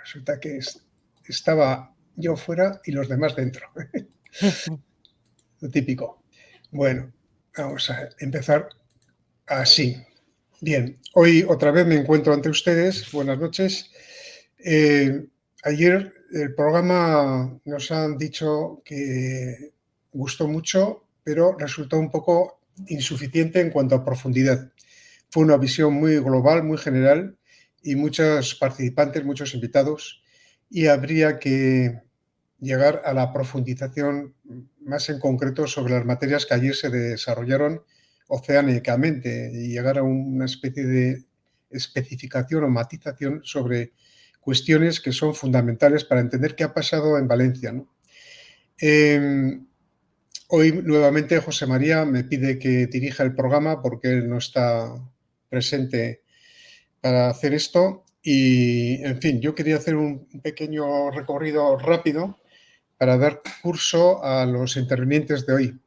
resulta que estaba yo fuera y los demás dentro. Lo típico. Bueno, vamos a empezar así. Bien, hoy otra vez me encuentro ante ustedes. Buenas noches. Ayer el programa nos han dicho que gustó mucho, pero resultó un poco insuficiente en cuanto a profundidad. Fue una visión muy global, muy general, y muchos participantes, muchos invitados, y habría que llegar a la profundización más en concreto sobre las materias que ayer se desarrollaron oceánicamente y llegar a una especie de especificación o matización sobre cuestiones que son fundamentales para entender qué ha pasado en Valencia, ¿no? Hoy nuevamente José María me pide que dirija el programa porque él no está presente para hacer esto y, en fin, yo quería hacer un pequeño recorrido rápido para dar curso a los intervinientes de hoy,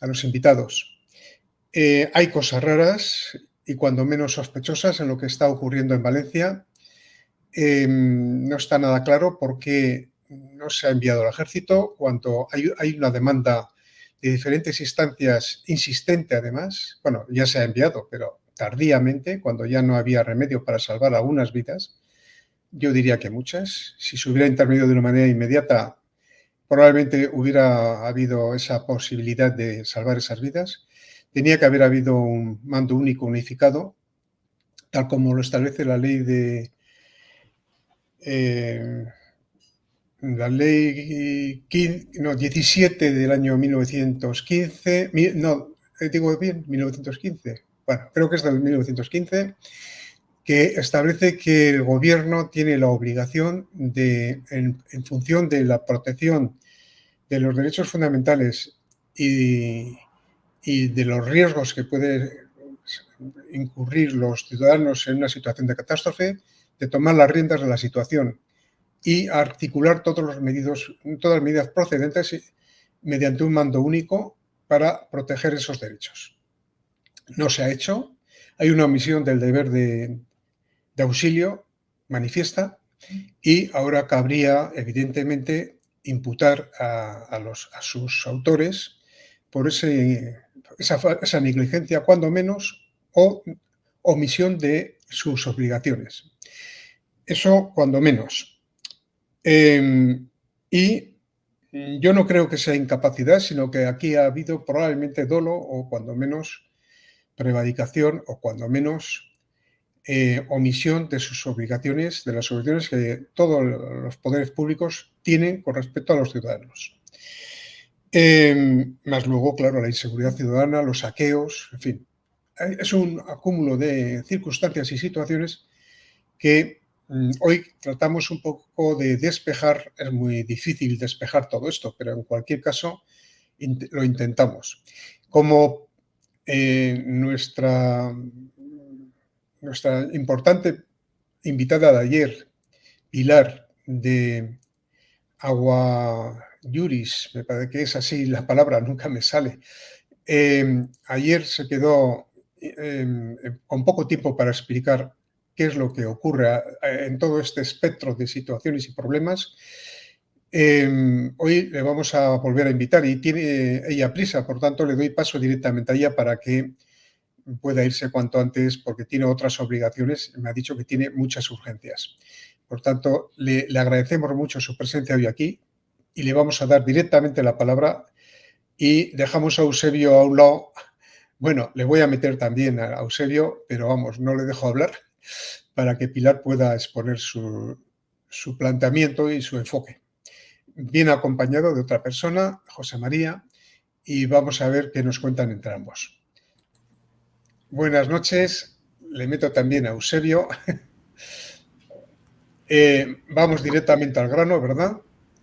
a los invitados. Hay cosas raras y cuando menos sospechosas en lo que está ocurriendo en Valencia. No está nada claro por qué no se ha enviado al ejército cuando hay una demanda de diferentes instancias insistente además. Bueno, ya se ha enviado, pero tardíamente, cuando ya no había remedio para salvar algunas vidas. Yo diría que muchas. Si se hubiera intervenido de una manera inmediata, probablemente hubiera habido esa posibilidad de salvar esas vidas. Tenía que haber habido un mando único unificado, tal como lo establece la ley de la ley 17 del año 1915, digo bien, 1915, bueno, creo que es del 1915, que establece que el gobierno tiene la obligación de, en función de la protección de los derechos fundamentales y de los riesgos que pueden incurrir los ciudadanos en una situación de catástrofe, de tomar las riendas de la situación y articular todas las medidas procedentes mediante un mando único para proteger esos derechos. No se ha hecho. Hay una omisión del deber de auxilio manifiesta y ahora cabría, evidentemente, imputar a sus autores por esa negligencia, cuando menos, o omisión de sus obligaciones. Eso, cuando menos. Y yo no creo que sea incapacidad, sino que aquí ha habido probablemente dolo o cuando menos prevaricación o cuando menos omisión de sus obligaciones, de las obligaciones que todos los poderes públicos tienen con respecto a los ciudadanos. Más luego, claro, la inseguridad ciudadana, los saqueos, en fin. Es un acúmulo de circunstancias y situaciones que hoy tratamos un poco de despejar. Es muy difícil despejar todo esto, pero en cualquier caso lo intentamos. Como nuestra importante invitada de ayer, Pilar de Agua Yuris, me parece que es así la palabra, nunca me sale. Ayer se quedó con poco tiempo para explicar qué es lo que ocurre en todo este espectro de situaciones y problemas. Hoy le vamos a volver a invitar y tiene ella prisa, por tanto le doy paso directamente a ella para que pueda irse cuanto antes porque tiene otras obligaciones. Me ha dicho que tiene muchas urgencias. Por tanto, le agradecemos mucho su presencia hoy aquí y le vamos a dar directamente la palabra y dejamos a Eusebio a un lado. Bueno, le voy a meter también a Eusebio, pero vamos, no le dejo hablar para que Pilar pueda exponer su planteamiento y su enfoque. Viene acompañado de otra persona, José María, y vamos a ver qué nos cuentan entre ambos. Buenas noches, le meto también a Eusebio. Vamos directamente al grano, ¿verdad?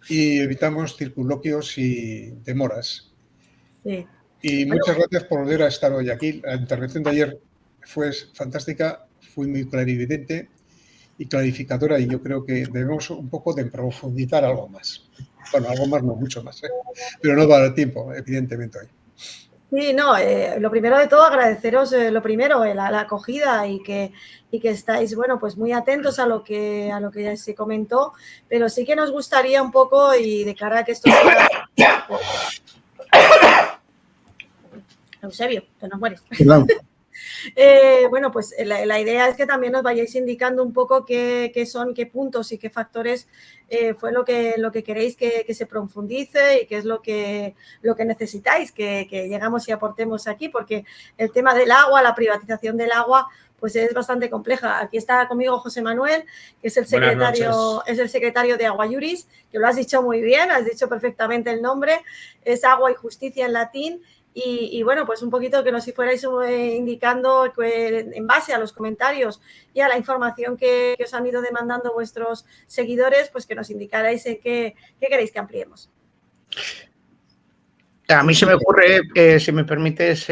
Y evitamos circunloquios y demoras. Sí. Y muchas gracias por volver a estar hoy aquí. La intervención de ayer fue fantástica, fue muy clarividente y clarificadora, y yo creo que debemos un poco de profundizar algo más. Bueno, algo más no, mucho más, pero no va a dar tiempo, evidentemente, hoy. Sí, no, lo primero de todo agradeceros la acogida y que estáis, bueno, pues muy atentos a lo que ya se comentó, pero sí que nos gustaría un poco y de cara a que esto sea... Eusebio, te nos mueres. Bueno, pues la idea es que también nos vayáis indicando un poco qué puntos y qué factores fue lo que queréis que se profundice y qué es lo que necesitáis que llegamos y aportemos aquí, porque el tema del agua, la privatización del agua, pues es bastante compleja. Aquí está conmigo José Manuel, que es el secretario de Agua Iuris, que lo has dicho muy bien, has dicho perfectamente el nombre, es Agua y Justicia en latín. Y bueno, pues un poquito que nos fuerais indicando en base a los comentarios y a la información que os han ido demandando vuestros seguidores, pues que nos indicarais en qué queréis que ampliemos. A mí se me ocurre, si me permites,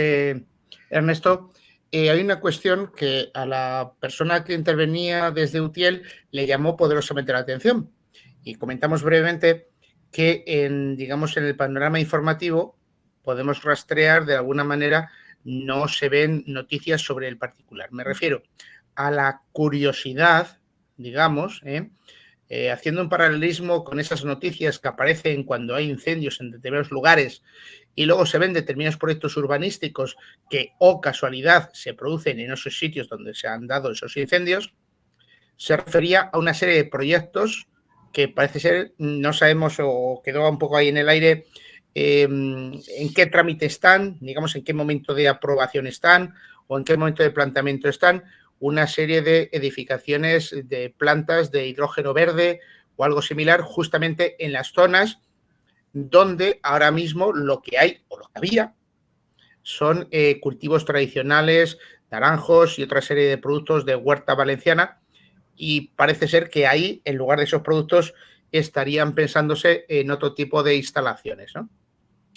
Ernesto, hay una cuestión que a la persona que intervenía desde UTIEL le llamó poderosamente la atención. Y comentamos brevemente que digamos, en el panorama informativo podemos rastrear de alguna manera, no se ven noticias sobre el particular. Me refiero a la curiosidad, digamos, haciendo un paralelismo con esas noticias que aparecen cuando hay incendios en determinados lugares y luego se ven determinados proyectos urbanísticos que, oh casualidad, se producen en esos sitios donde se han dado esos incendios, se refería a una serie de proyectos que parece ser, no sabemos o quedó un poco ahí en el aire, en qué trámite están, digamos, en qué momento de aprobación están o en qué momento de planteamiento están, una serie de edificaciones de plantas de hidrógeno verde o algo similar, justamente en las zonas donde ahora mismo lo que hay o lo que había son cultivos tradicionales, naranjos y otra serie de productos de huerta valenciana, y parece ser que ahí, en lugar de esos productos, estarían pensándose en otro tipo de instalaciones, ¿no?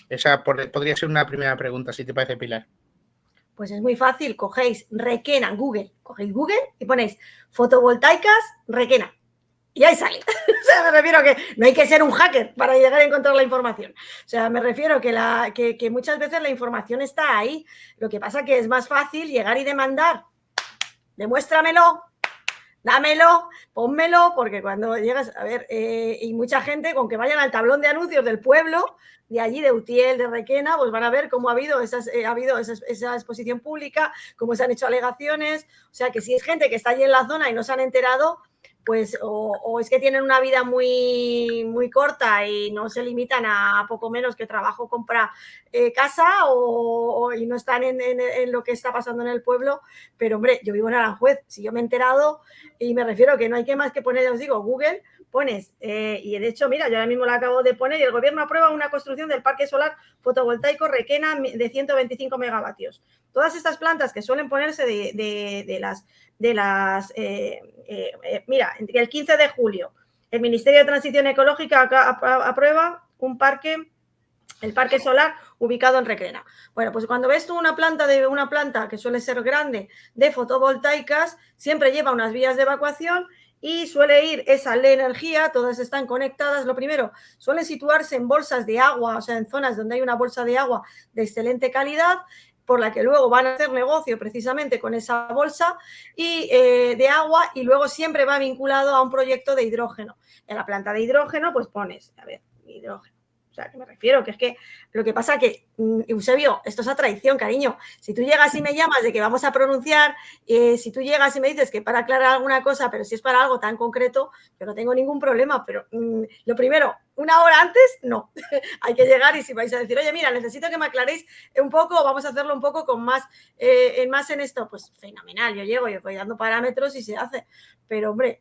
Esa podría ser una primera pregunta, si te parece, Pilar. Pues es muy fácil, cogéis Requena, cogéis Google y ponéis fotovoltaicas Requena. Y ahí sale. O sea, me refiero a que no hay que ser un hacker para llegar a encontrar la información. O sea, me refiero a que muchas veces la información está ahí. Lo que pasa que es más fácil llegar y demandar. Demuéstramelo, dámelo, pónmelo, porque cuando llegas, a ver, y mucha gente con que vayan al tablón de anuncios del pueblo, de allí, de Utiel, de Requena, pues van a ver cómo ha habido esa exposición pública, cómo se han hecho alegaciones. O sea, que si es gente que está allí en la zona y no se han enterado, pues o es que tienen una vida muy, muy corta y no se limitan a poco menos que trabajo, compra, casa y no están en lo que está pasando en el pueblo. Pero, hombre, yo vivo en Aranjuez, si yo me he enterado, y me refiero a que no hay que más que poner, ya os digo, Google, pones, y de hecho, mira, yo ahora mismo lo acabo de poner, y el gobierno aprueba una construcción del parque solar fotovoltaico Requena de 125 megavatios. Todas estas plantas que suelen ponerse mira, entre el 15 de julio, el Ministerio de Transición Ecológica aprueba el parque solar ubicado en Requena. Bueno, pues cuando ves tú una planta que suele ser grande de fotovoltaicas, siempre lleva unas vías de evacuación y suele ir esa energía, todas están conectadas. Lo primero, suelen situarse en bolsas de agua, o sea, en zonas donde hay una bolsa de agua de excelente calidad, por la que luego van a hacer negocio precisamente con esa bolsa y de agua, y luego siempre va vinculado a un proyecto de hidrógeno. En la planta de hidrógeno, pues pones, a ver, hidrógeno. O sea, que me refiero, que es que lo que pasa que, Eusebio, esto es a traición, cariño. Si tú llegas y me llamas de que vamos a pronunciar, si tú llegas y me dices que para aclarar alguna cosa, pero si es para algo tan concreto, yo no tengo ningún problema. Pero lo primero, una hora antes, no. Hay que llegar, y si vais a decir, oye, mira, necesito que me aclaréis un poco, vamos a hacerlo un poco con más en esto, pues fenomenal. Yo llego, yo voy dando parámetros y se hace. Pero, hombre,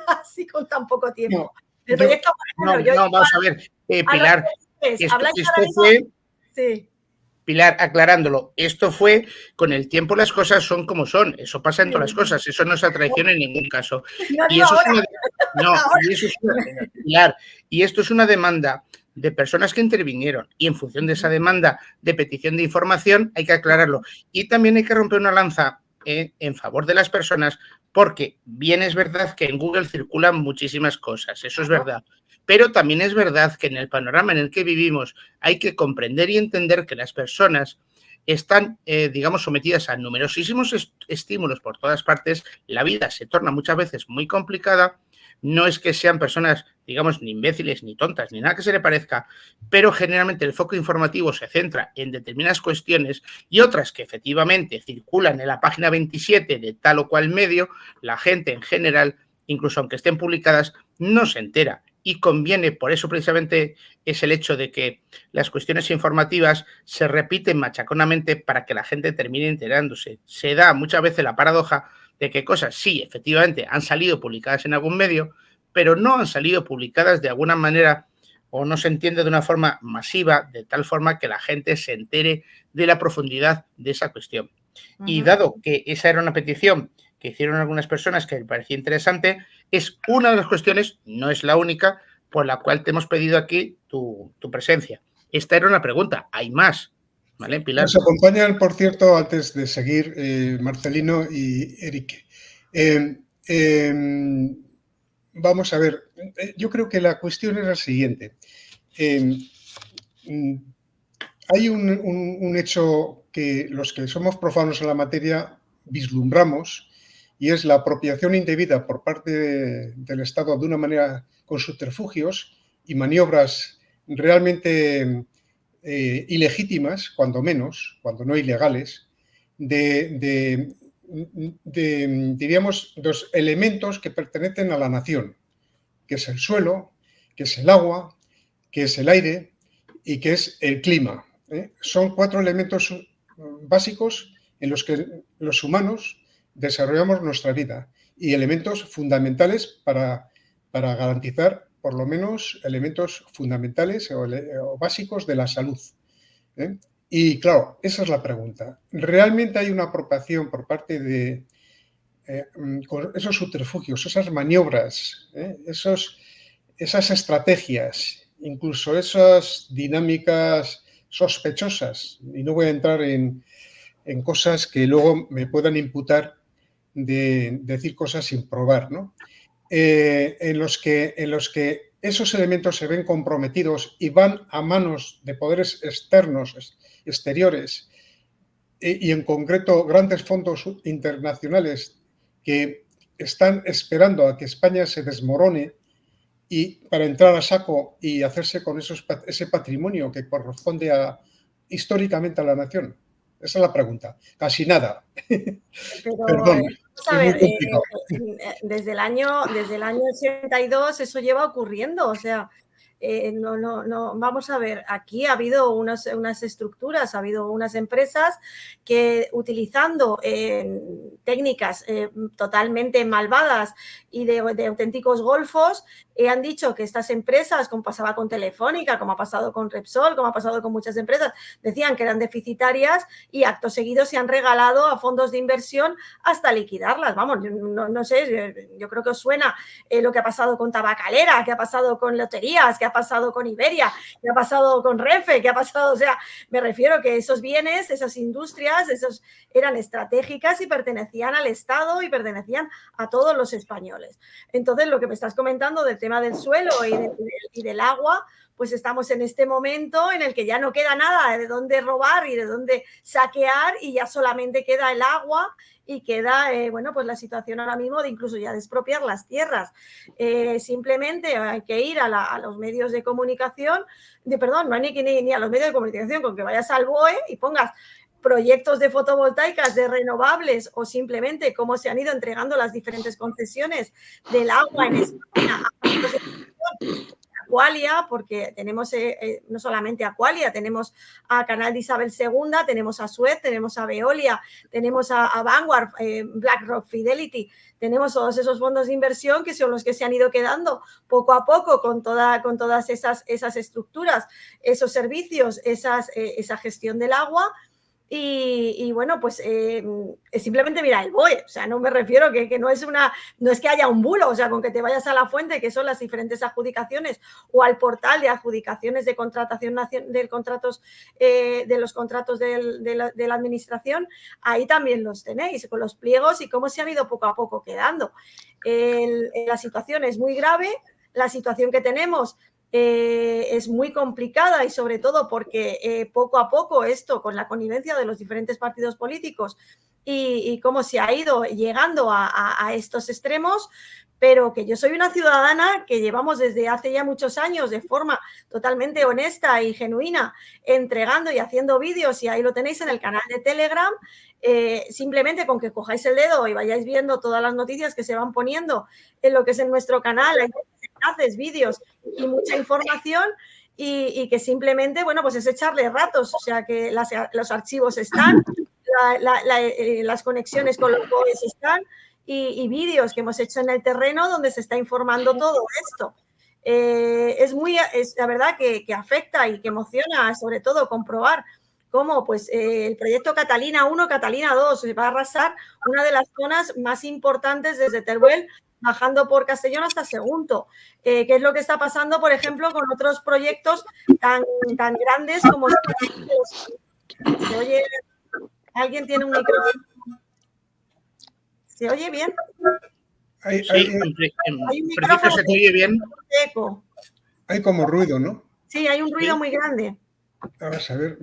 así con tan poco tiempo. No, proyecto, vamos a ver, Pilar, esto fue, sí. Pilar, aclarándolo, esto fue, con el tiempo las cosas son como son, eso pasa en todas las cosas, eso no es atracción en ningún caso. Y eso Pilar, y esto es una demanda de personas que intervinieron, y en función de esa demanda de petición de información hay que aclararlo. Y también hay que romper una lanza en favor de las personas, porque bien es verdad que en Google circulan muchísimas cosas, eso es verdad, Pero también es verdad que en el panorama en el que vivimos hay que comprender y entender que las personas están, digamos, sometidas a numerosísimos estímulos por todas partes. La vida se torna muchas veces muy complicada. No es que sean personas, digamos, ni imbéciles, ni tontas, ni nada que se le parezca, pero generalmente el foco informativo se centra en determinadas cuestiones y otras que efectivamente circulan en la página 27 de tal o cual medio, la gente en general, incluso aunque estén publicadas, no se entera. Y conviene, por eso precisamente es el hecho de que las cuestiones informativas se repiten machaconamente para que la gente termine enterándose. Se da muchas veces la paradoja de que cosas sí, efectivamente, han salido publicadas en algún medio, pero no han salido publicadas de alguna manera o no se entiende de una forma masiva, de tal forma que la gente se entere de la profundidad de esa cuestión. Y dado que esa era una petición que hicieron algunas personas que me parecía interesante, es una de las cuestiones, no es la única, por la cual te hemos pedido aquí tu presencia. Esta era una pregunta, hay más, ¿vale, Pilar? Nos acompañan, por cierto, antes de seguir, Marcelino y Eric. Vamos a ver, yo creo que la cuestión es la siguiente. Hay un hecho que los que somos profanos en la materia vislumbramos, y es la apropiación indebida por parte del Estado de una manera con subterfugios y maniobras realmente ilegítimas, cuando menos, cuando no ilegales, diríamos, los elementos que pertenecen a la nación, que es el suelo, que es el agua, que es el aire y que es el clima. Son 4 elementos básicos en los que los humanos desarrollamos nuestra vida y elementos fundamentales para garantizar por lo menos elementos fundamentales o básicos de la salud. Y claro, esa es la pregunta. ¿Realmente hay una apropiación por parte de con esos subterfugios, esas maniobras, esas estrategias, incluso esas dinámicas sospechosas? Y no voy a entrar en cosas que luego me puedan imputar de decir cosas sin probar, ¿no? En los que esos elementos se ven comprometidos y van a manos de poderes externos, exteriores, y en concreto grandes fondos internacionales que están esperando a que España se desmorone y para entrar a saco y hacerse con ese patrimonio que corresponde históricamente a la nación. Esa es la pregunta. Casi nada. Pero, Perdón, vamos a es muy ver, complicado. desde el año 82 eso lleva ocurriendo, o sea, no, vamos a ver, aquí ha habido unas estructuras, ha habido unas empresas que utilizando técnicas totalmente malvadas y de auténticos golfos, han dicho que estas empresas, como pasaba con Telefónica, como ha pasado con Repsol, como ha pasado con muchas empresas, decían que eran deficitarias y acto seguido se han regalado a fondos de inversión hasta liquidarlas. Vamos, no sé, yo creo que os suena lo que ha pasado con Tabacalera, que ha pasado con loterías, que ha pasado con Iberia, que ha pasado con Renfe, que ha pasado, o sea, me refiero que esos bienes, esas industrias, esos eran estratégicas y pertenecían al Estado y pertenecían a todos los españoles. Entonces, lo que me estás comentando del tema del suelo y del agua, pues estamos en este momento en el que ya no queda nada de dónde robar y de dónde saquear y ya solamente queda el agua y queda, bueno, pues la situación ahora mismo de incluso ya de expropiar las tierras. Simplemente hay que ir a los medios de comunicación, perdón, no hay ni a los medios de comunicación, con que vayas al BOE y pongas proyectos de fotovoltaicas, de renovables o simplemente cómo se han ido entregando las diferentes concesiones del agua en España a Aqualia, porque tenemos no solamente Aqualia, tenemos a Canal de Isabel II, tenemos a Suez, tenemos a Veolia, tenemos a Vanguard, BlackRock, Fidelity, tenemos todos esos fondos de inversión que son los que se han ido quedando poco a poco con todas esas estructuras, esos servicios, esa gestión del agua. Y bueno, pues simplemente mira el BOE, o sea, no me refiero que no es que haya un bulo, o sea, con que te vayas a la fuente, que son las diferentes adjudicaciones, o al portal de adjudicaciones de contratación de contratos, de los contratos de la administración, ahí también los tenéis, con los pliegos y cómo se han ido poco a poco quedando. La situación es muy grave. la situación que tenemos es muy complicada y sobre todo porque poco a poco esto, con la connivencia de los diferentes partidos políticos y cómo se ha ido llegando a estos extremos, pero que yo soy una ciudadana que llevamos desde hace ya muchos años de forma totalmente honesta y genuina entregando y haciendo vídeos, y ahí lo tenéis en el canal de Telegram, simplemente con que cojáis el dedo y vayáis viendo todas las noticias que se van poniendo en lo que es en nuestro canal, hay enlaces, vídeos y mucha información, y que simplemente, bueno, pues es echarle ratos, o sea que los archivos están, las conexiones con los BOEs están, y vídeos que hemos hecho en el terreno donde se está informando todo esto. Es la verdad que afecta y que emociona, sobre todo, comprobar cómo pues, el proyecto Catalina 1, Catalina 2 va a arrasar una de las zonas más importantes desde Teruel, bajando por Castellón hasta Sagunto, que es lo que está pasando, por ejemplo, con otros proyectos tan grandes como... ¿Se oye? ¿Alguien tiene un micrófono? ¿Se oye bien? Hay un micrófono se oye bien. Eco. Hay como ruido, ¿no? Sí, hay un ruido muy grande. Vamos a ver,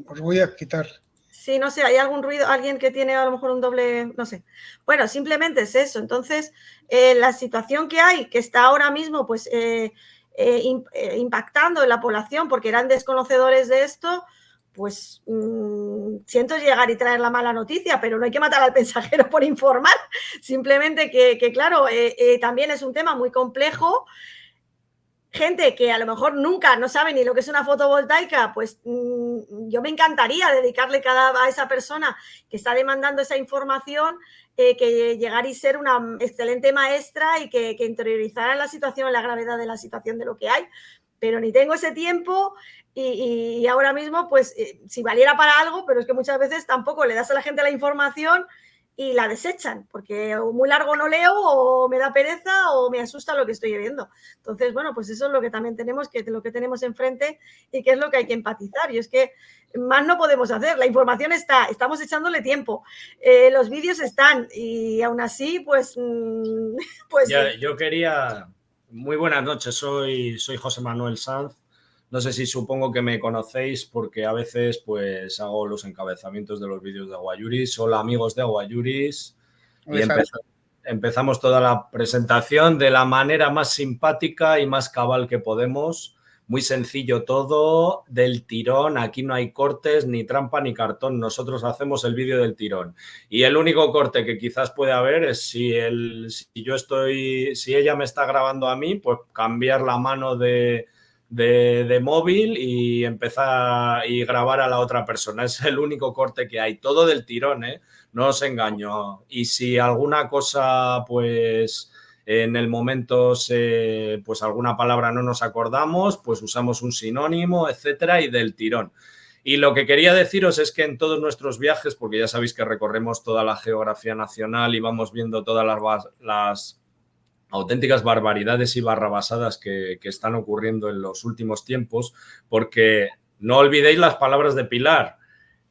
os voy a quitar. Sí, no sé, hay algún ruido, alguien que tiene a lo mejor un doble, no sé. Bueno, simplemente es eso. Entonces, la situación que hay, que está ahora mismo pues impactando en la población porque eran desconocedores de esto, pues siento llegar y traer la mala noticia, pero no hay que matar al mensajero por informar. Simplemente que claro, también es un tema muy complejo. Gente que a lo mejor nunca no sabe ni lo que es una fotovoltaica, pues yo me encantaría dedicarle a esa persona que está demandando esa información, que llegar y ser una excelente maestra y que interiorizara la situación, la gravedad de la situación de lo que hay, pero ni tengo ese tiempo y ahora mismo, pues si valiera para algo, pero es que muchas veces tampoco le das a la gente la información y la desechan, porque o muy largo no leo, o me da pereza, o me asusta lo que estoy viendo. Entonces, bueno, pues eso es lo que también tenemos, lo que tenemos enfrente y que es lo que hay que empatizar. Y es que más no podemos hacer. La información está, estamos echándole tiempo. Los vídeos están y aún así, pues... pues yo quería... Muy buenas noches, soy José Manuel Sanz. No sé si supongo que me conocéis porque a veces pues hago los encabezamientos de los vídeos de Aguayuris. Hola amigos de Aguayuris. Y empezamos toda la presentación de la manera más simpática y más cabal que podemos. Muy sencillo todo, del tirón. Aquí no hay cortes, ni trampa, ni cartón. Nosotros hacemos el vídeo del tirón. Y el único corte que quizás puede haber es si ella me está grabando a mí, pues cambiar la mano de móvil y empezar y grabar a la otra persona. Es el único corte que hay. Todo del tirón, ¿eh? No os engaño. Y si alguna cosa, pues en el momento pues alguna palabra no nos acordamos, pues usamos un sinónimo, etcétera, y del tirón. Y lo que quería deciros es que en todos nuestros viajes, porque ya sabéis que recorremos toda la geografía nacional y vamos viendo todas las auténticas barbaridades y barrabasadas que están ocurriendo en los últimos tiempos, porque no olvidéis las palabras de Pilar.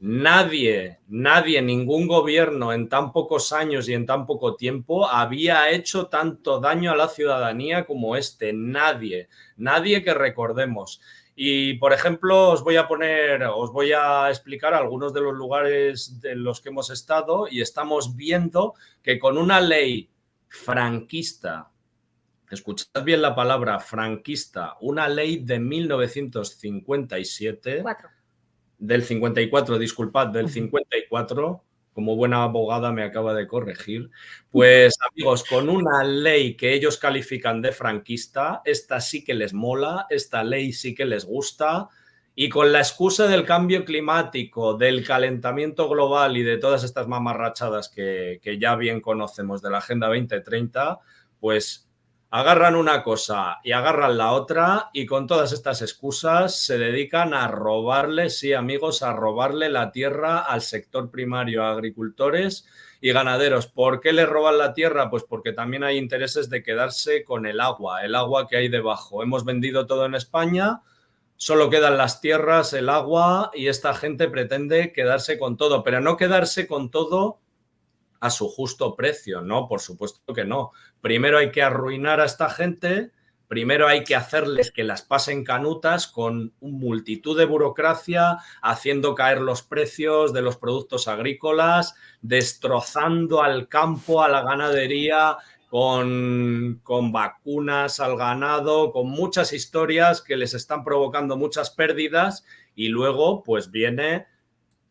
Nadie, ningún gobierno en tan pocos años y en tan poco tiempo había hecho tanto daño a la ciudadanía como este. Nadie que recordemos. Y, por ejemplo, os voy a explicar algunos de los lugares en los que hemos estado y estamos viendo que con una ley franquista, escuchad bien la palabra franquista, una ley de 1957... Del 54, disculpad, del 54, como buena abogada me acaba de corregir, pues amigos, con una ley que ellos califican de franquista, esta sí que les mola, esta ley sí que les gusta, y con la excusa del cambio climático, del calentamiento global y de todas estas mamarrachadas que ya bien conocemos de la Agenda 2030, pues agarran una cosa y agarran la otra y con todas estas excusas se dedican a robarle, sí amigos, a robarle la tierra al sector primario, a agricultores y ganaderos. ¿Por qué le roban la tierra? Pues porque también hay intereses de quedarse con el agua que hay debajo. Hemos vendido todo en España, solo quedan las tierras, el agua y esta gente pretende quedarse con todo, pero no quedarse con todo a su justo precio, ¿no? Por supuesto que no. Primero hay que arruinar a esta gente, primero hay que hacerles que las pasen canutas con multitud de burocracia, haciendo caer los precios de los productos agrícolas, destrozando al campo, a la ganadería, con vacunas al ganado, con muchas historias que les están provocando muchas pérdidas y luego pues viene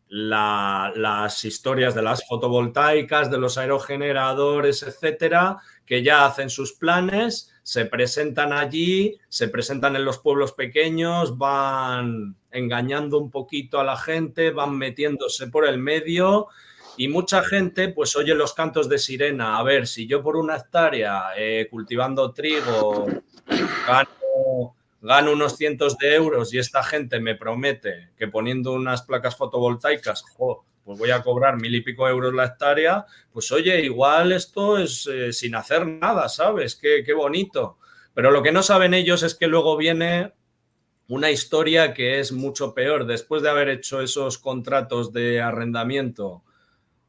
las historias de las fotovoltaicas, de los aerogeneradores, etcétera, que ya hacen sus planes, se presentan allí, se presentan en los pueblos pequeños, van engañando un poquito a la gente, van metiéndose por el medio y mucha gente pues oye los cantos de sirena. A ver, si yo por una hectárea cultivando trigo gano unos cientos de euros y esta gente me promete que poniendo unas placas fotovoltaicas, pues voy a cobrar 1000 y pico euros la hectárea, pues oye, igual esto es sin hacer nada, ¿sabes? Qué bonito. Pero lo que no saben ellos es que luego viene una historia que es mucho peor. Después de haber hecho esos contratos de arrendamiento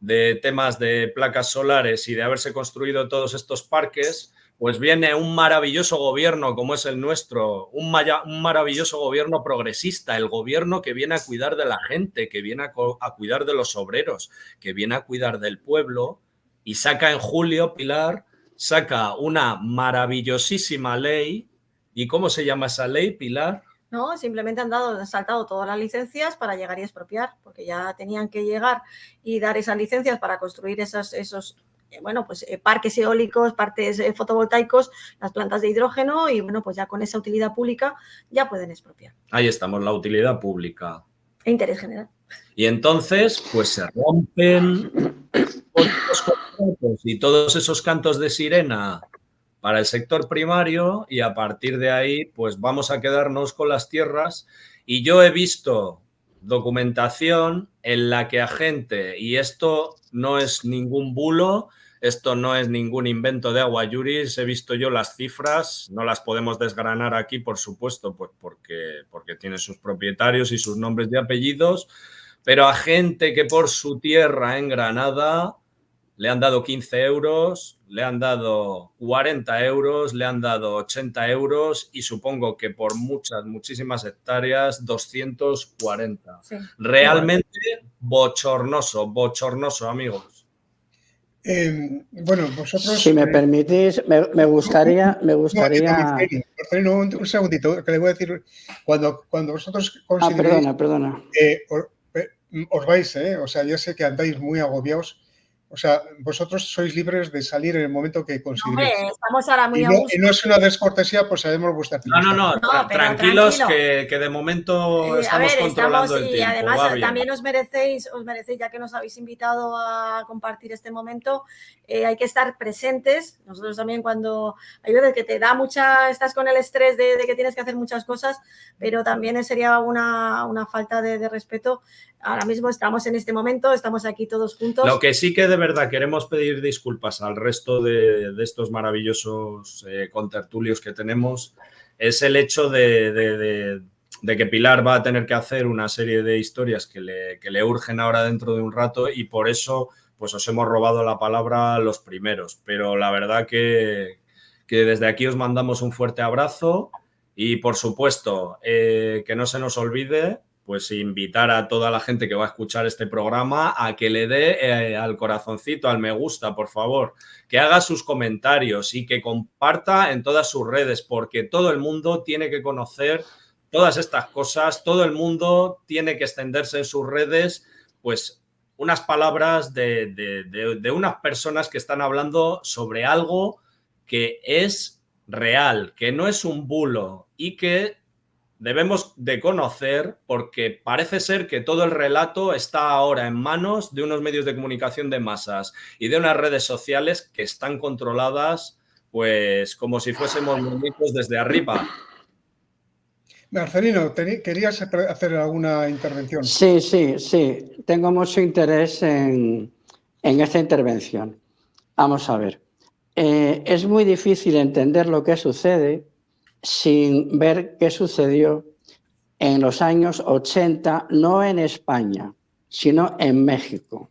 de temas de placas solares y de haberse construido todos estos parques, pues viene un maravilloso gobierno como es el nuestro, un maravilloso gobierno progresista, el gobierno que viene a cuidar de la gente, que viene a cuidar de los obreros, que viene a cuidar del pueblo y saca en julio, Pilar, saca una maravillosísima ley. ¿Y cómo se llama esa ley, Pilar? No, simplemente han saltado todas las licencias para llegar y expropiar, porque ya tenían que llegar y dar esas licencias para construir esos parques eólicos, parques fotovoltaicos, las plantas de hidrógeno y bueno, pues ya con esa utilidad pública ya pueden expropiar. Ahí estamos, la utilidad pública. E interés general. Y entonces, pues se rompen los contratos y todos esos cantos de sirena para el sector primario y a partir de ahí, pues vamos a quedarnos con las tierras. Y yo he visto documentación en la que a gente, y esto no es ningún bulo, esto no es ningún invento de Agua Iuris, he visto yo las cifras, no las podemos desgranar aquí, por supuesto, pues porque tiene sus propietarios y sus nombres y apellidos, pero a gente que por su tierra en Granada le han dado 15 euros, le han dado 40 euros, le han dado 80 euros y supongo que por muchísimas hectáreas 240. Sí. Realmente bochornoso, amigos. Bueno, vosotros... Si me permitís, me gustaría... Marcelino, un segundito, que le voy a decir, cuando vosotros consideréis... Perdona. Os vais, o sea, yo sé que andáis muy agobiados. O sea, vosotros sois libres de salir en el momento que consideréis. Hombre, estamos ahora muy a gusto. Y no es una descortesía, pues sabemos vuestra opinión. No, tranquilos, que de momento estamos controlando el tiempo. Y además también os merecéis, ya que nos habéis invitado a compartir este momento, hay que estar presentes. Nosotros también cuando hay veces que te da estás con el estrés de que tienes que hacer muchas cosas, pero también sería una falta de respeto. Ahora mismo estamos en este momento, estamos aquí todos juntos. Lo que sí que de verdad queremos pedir disculpas al resto de estos maravillosos contertulios que tenemos es el hecho de que Pilar va a tener que hacer una serie de historias que le urgen ahora dentro de un rato y por eso pues os hemos robado la palabra los primeros. Pero la verdad que desde aquí os mandamos un fuerte abrazo y por supuesto que no se nos olvide pues invitar a toda la gente que va a escuchar este programa a que le dé al corazoncito, al me gusta, por favor, que haga sus comentarios y que comparta en todas sus redes, porque todo el mundo tiene que conocer todas estas cosas, todo el mundo tiene que extenderse en sus redes, pues unas palabras de unas personas que están hablando sobre algo que es real, que no es un bulo y que debemos de conocer porque parece ser que todo el relato está ahora en manos de unos medios de comunicación de masas y de unas redes sociales que están controladas pues como si fuésemos muñecos desde arriba. Marcelino, ¿querías hacer alguna intervención? Sí. Tengo mucho interés en esta intervención. Vamos a ver. Es muy difícil entender lo que sucede sin ver qué sucedió en los años 80, no en España, sino en México.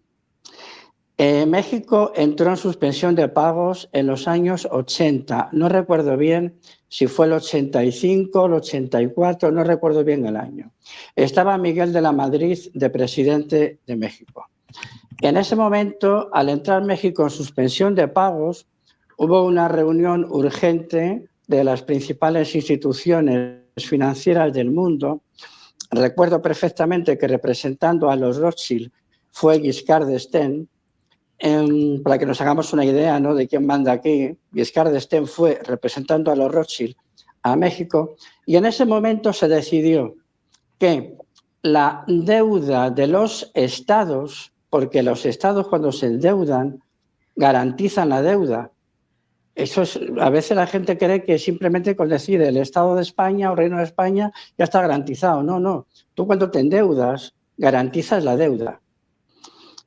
México entró en suspensión de pagos en los años 80. No recuerdo bien si fue el 85, el 84, no recuerdo bien el año. Estaba Miguel de la Madrid de presidente de México. En ese momento, al entrar México en suspensión de pagos, hubo una reunión urgente de las principales instituciones financieras del mundo. Recuerdo perfectamente que representando a los Rothschild fue Giscard d'Estaing. Para que nos hagamos una idea, ¿no?, de quién manda aquí, Giscard d'Estaing fue representando a los Rothschild a México, y en ese momento se decidió que la deuda de los estados, porque los estados cuando se endeudan garantizan la deuda. Eso es, a veces la gente cree que simplemente con decir el Estado de España o Reino de España ya está garantizado. No, no. Tú cuando te endeudas garantizas la deuda.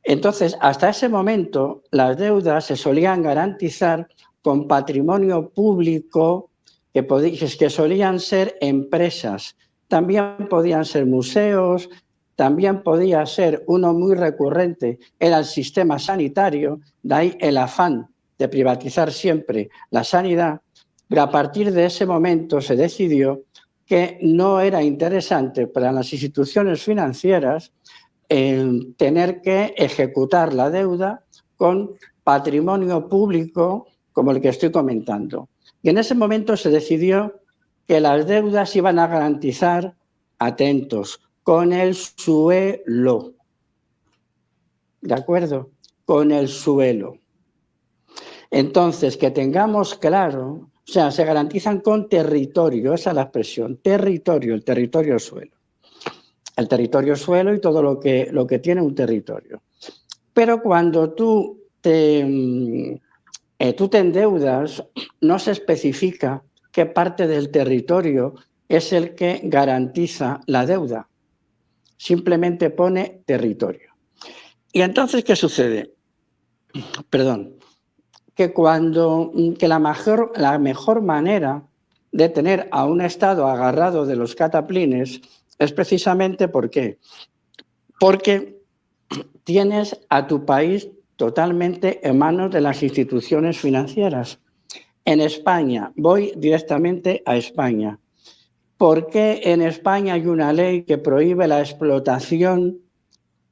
Entonces, hasta ese momento, las deudas se solían garantizar con patrimonio público que solían ser empresas. También podían ser museos, también podía ser uno muy recurrente, era el sistema sanitario, de ahí el afán de privatizar siempre la sanidad, pero a partir de ese momento se decidió que no era interesante para las instituciones financieras tener que ejecutar la deuda con patrimonio público como el que estoy comentando. Y en ese momento se decidió que las deudas iban a garantizar, atentos, con el suelo. ¿De acuerdo? Con el suelo. Entonces, que tengamos claro, o sea, se garantizan con territorio, esa es la expresión, territorio, el territorio suelo. El territorio suelo y todo lo que tiene un territorio. Pero cuando tú te endeudas, no se especifica qué parte del territorio es el que garantiza la deuda. Simplemente pone territorio. Y entonces, ¿qué sucede? Perdón. Que la mejor manera de tener a un Estado agarrado de los cataplines es precisamente ¿por qué? Porque tienes a tu país totalmente en manos de las instituciones financieras. En España, voy directamente a España. ¿Por qué en España hay una ley que prohíbe la explotación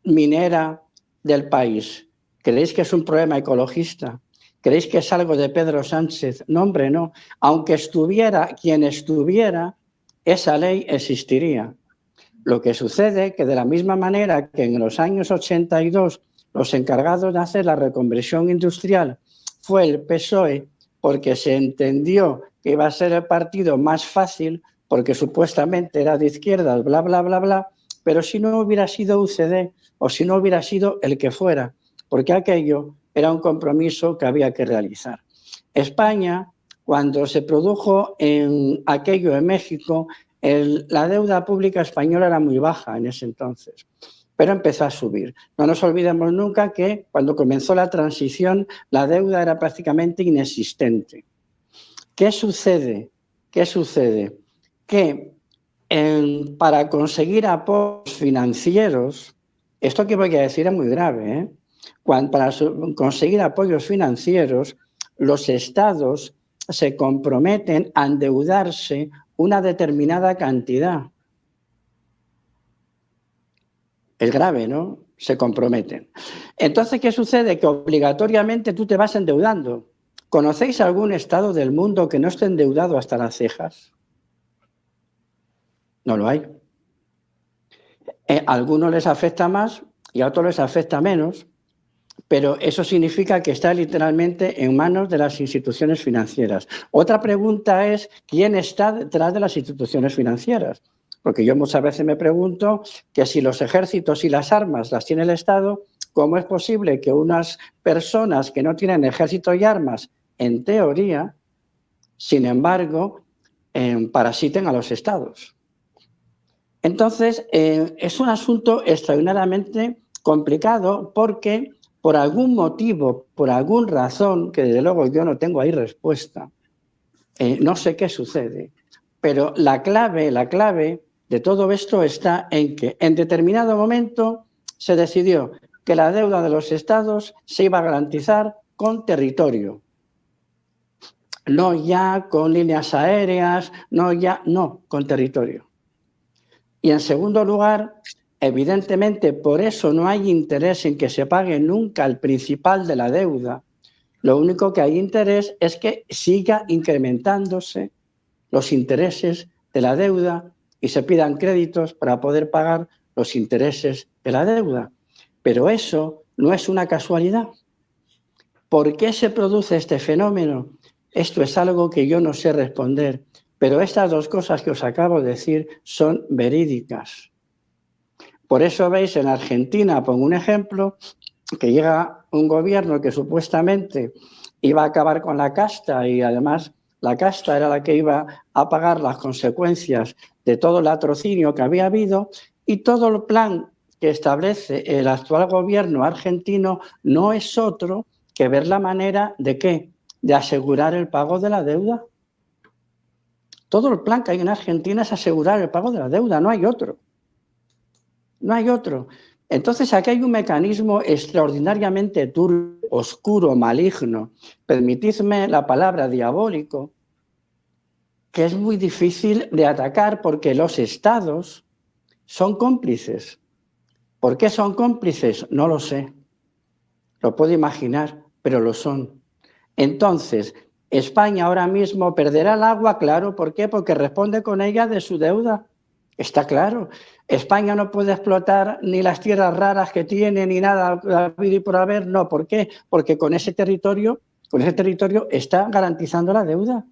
minera del país? ¿Creéis que es un problema ecologista? ¿Creéis que es algo de Pedro Sánchez? No, hombre, no. Aunque estuviera quien estuviera, esa ley existiría. Lo que sucede es que de la misma manera que en los años 82 los encargados de hacer la reconversión industrial fue el PSOE, porque se entendió que iba a ser el partido más fácil, porque supuestamente era de izquierdas, bla, bla, bla, bla, pero si no hubiera sido UCD o si no hubiera sido el que fuera, porque aquello era un compromiso que había que realizar. España, cuando se produjo aquello en México, la deuda pública española era muy baja en ese entonces, pero empezó a subir. No nos olvidemos nunca que cuando comenzó la transición, la deuda era prácticamente inexistente. ¿Qué sucede? ¿Qué sucede? Que para conseguir apoyos financieros, esto que voy a decir es muy grave, ¿eh? Para conseguir apoyos financieros, los estados se comprometen a endeudarse una determinada cantidad. Es grave, ¿no? Se comprometen. Entonces, ¿qué sucede? Que obligatoriamente tú te vas endeudando. ¿Conocéis algún estado del mundo que no esté endeudado hasta las cejas? No lo hay. A algunos les afecta más y a otros les afecta menos, pero eso significa que está literalmente en manos de las instituciones financieras. Otra pregunta es, ¿quién está detrás de las instituciones financieras? Porque yo muchas veces me pregunto que si los ejércitos y las armas las tiene el Estado, ¿cómo es posible que unas personas que no tienen ejército y armas, en teoría, sin embargo, parasiten a los estados? Entonces, es un asunto extraordinariamente complicado porque por algún motivo, por alguna razón, que desde luego yo no tengo ahí respuesta, no sé qué sucede, pero la clave de todo esto está en que en determinado momento se decidió que la deuda de los estados se iba a garantizar con territorio. No ya con líneas aéreas, no, con territorio. Y en segundo lugar, evidentemente, por eso no hay interés en que se pague nunca el principal de la deuda. Lo único que hay interés es que siga incrementándose los intereses de la deuda y se pidan créditos para poder pagar los intereses de la deuda. Pero eso no es una casualidad. ¿Por qué se produce este fenómeno? Esto es algo que yo no sé responder, pero estas dos cosas que os acabo de decir son verídicas. Por eso veis en Argentina, pongo un ejemplo, que llega un gobierno que supuestamente iba a acabar con la casta y además la casta era la que iba a pagar las consecuencias de todo el latrocinio que había habido, y todo el plan que establece el actual gobierno argentino no es otro que ver la manera de ¿qué? De asegurar el pago de la deuda. Todo el plan que hay en Argentina es asegurar el pago de la deuda, no hay otro. No hay otro. Entonces aquí hay un mecanismo extraordinariamente turbio, oscuro, maligno, permitidme la palabra diabólico, que es muy difícil de atacar porque los estados son cómplices. ¿Por qué son cómplices? No lo sé. Lo puedo imaginar, pero lo son. Entonces, España ahora mismo perderá el agua, claro. ¿Por qué? Porque responde con ella de su deuda. Está claro. España no puede explotar ni las tierras raras que tiene, ni nada habido y por haber. No, ¿por qué? Porque con ese territorio está garantizando la deuda.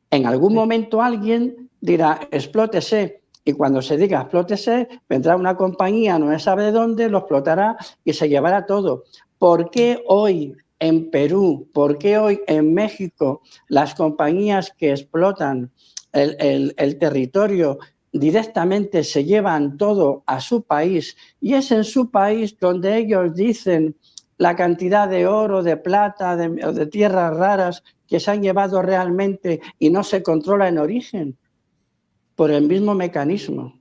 En algún momento alguien dirá, explótese. Y cuando se diga explótese, vendrá una compañía, no se sabe de dónde, lo explotará y se llevará todo. ¿Por qué hoy en Perú, por qué hoy en México las compañías que explotan el territorio directamente se llevan todo a su país? Y es en su país donde ellos dicen la cantidad de oro, de plata, de tierras raras que se han llevado realmente y no se controla en origen por el mismo mecanismo.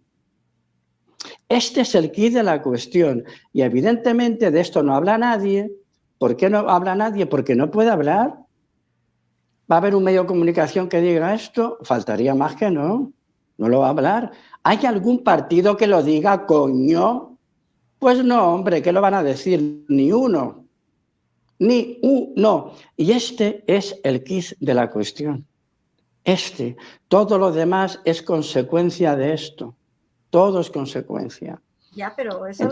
Este es el quid de la cuestión y evidentemente de esto no habla nadie. ¿Por qué no habla nadie? Porque no puede hablar. ¿Va a haber un medio de comunicación que diga esto? Faltaría más que no. No lo va a hablar. ¿Hay algún partido que lo diga, coño? Pues no, hombre, ¿qué lo van a decir? Ni uno. Ni uno. Y este es el quid de la cuestión. Todo lo demás es consecuencia de esto. Todo es consecuencia. Ya, pero esto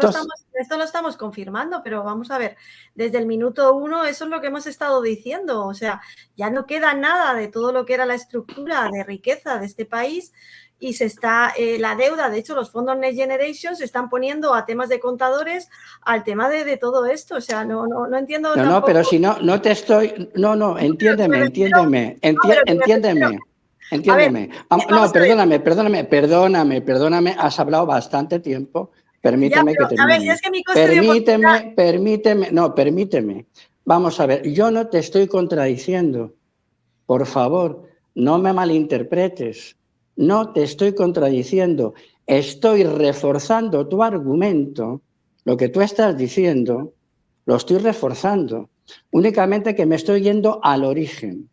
lo estamos confirmando, pero vamos a ver, desde el minuto 1 eso es lo que hemos estado diciendo, o sea, ya no queda nada de todo lo que era la estructura de riqueza de este país y se está, la deuda, de hecho los fondos Next Generation se están poniendo a temas de contadores al tema de todo esto, o sea, no entiendo tampoco. No, pero si no te estoy, entiéndeme. No, perdóname, has hablado bastante tiempo. Permíteme que termine. A ver, es que mi coste permíteme. Vamos a ver, yo no te estoy contradiciendo. Por favor, no me malinterpretes. No te estoy contradiciendo. Estoy reforzando tu argumento. Lo que tú estás diciendo, lo estoy reforzando. Únicamente que me estoy yendo al origen.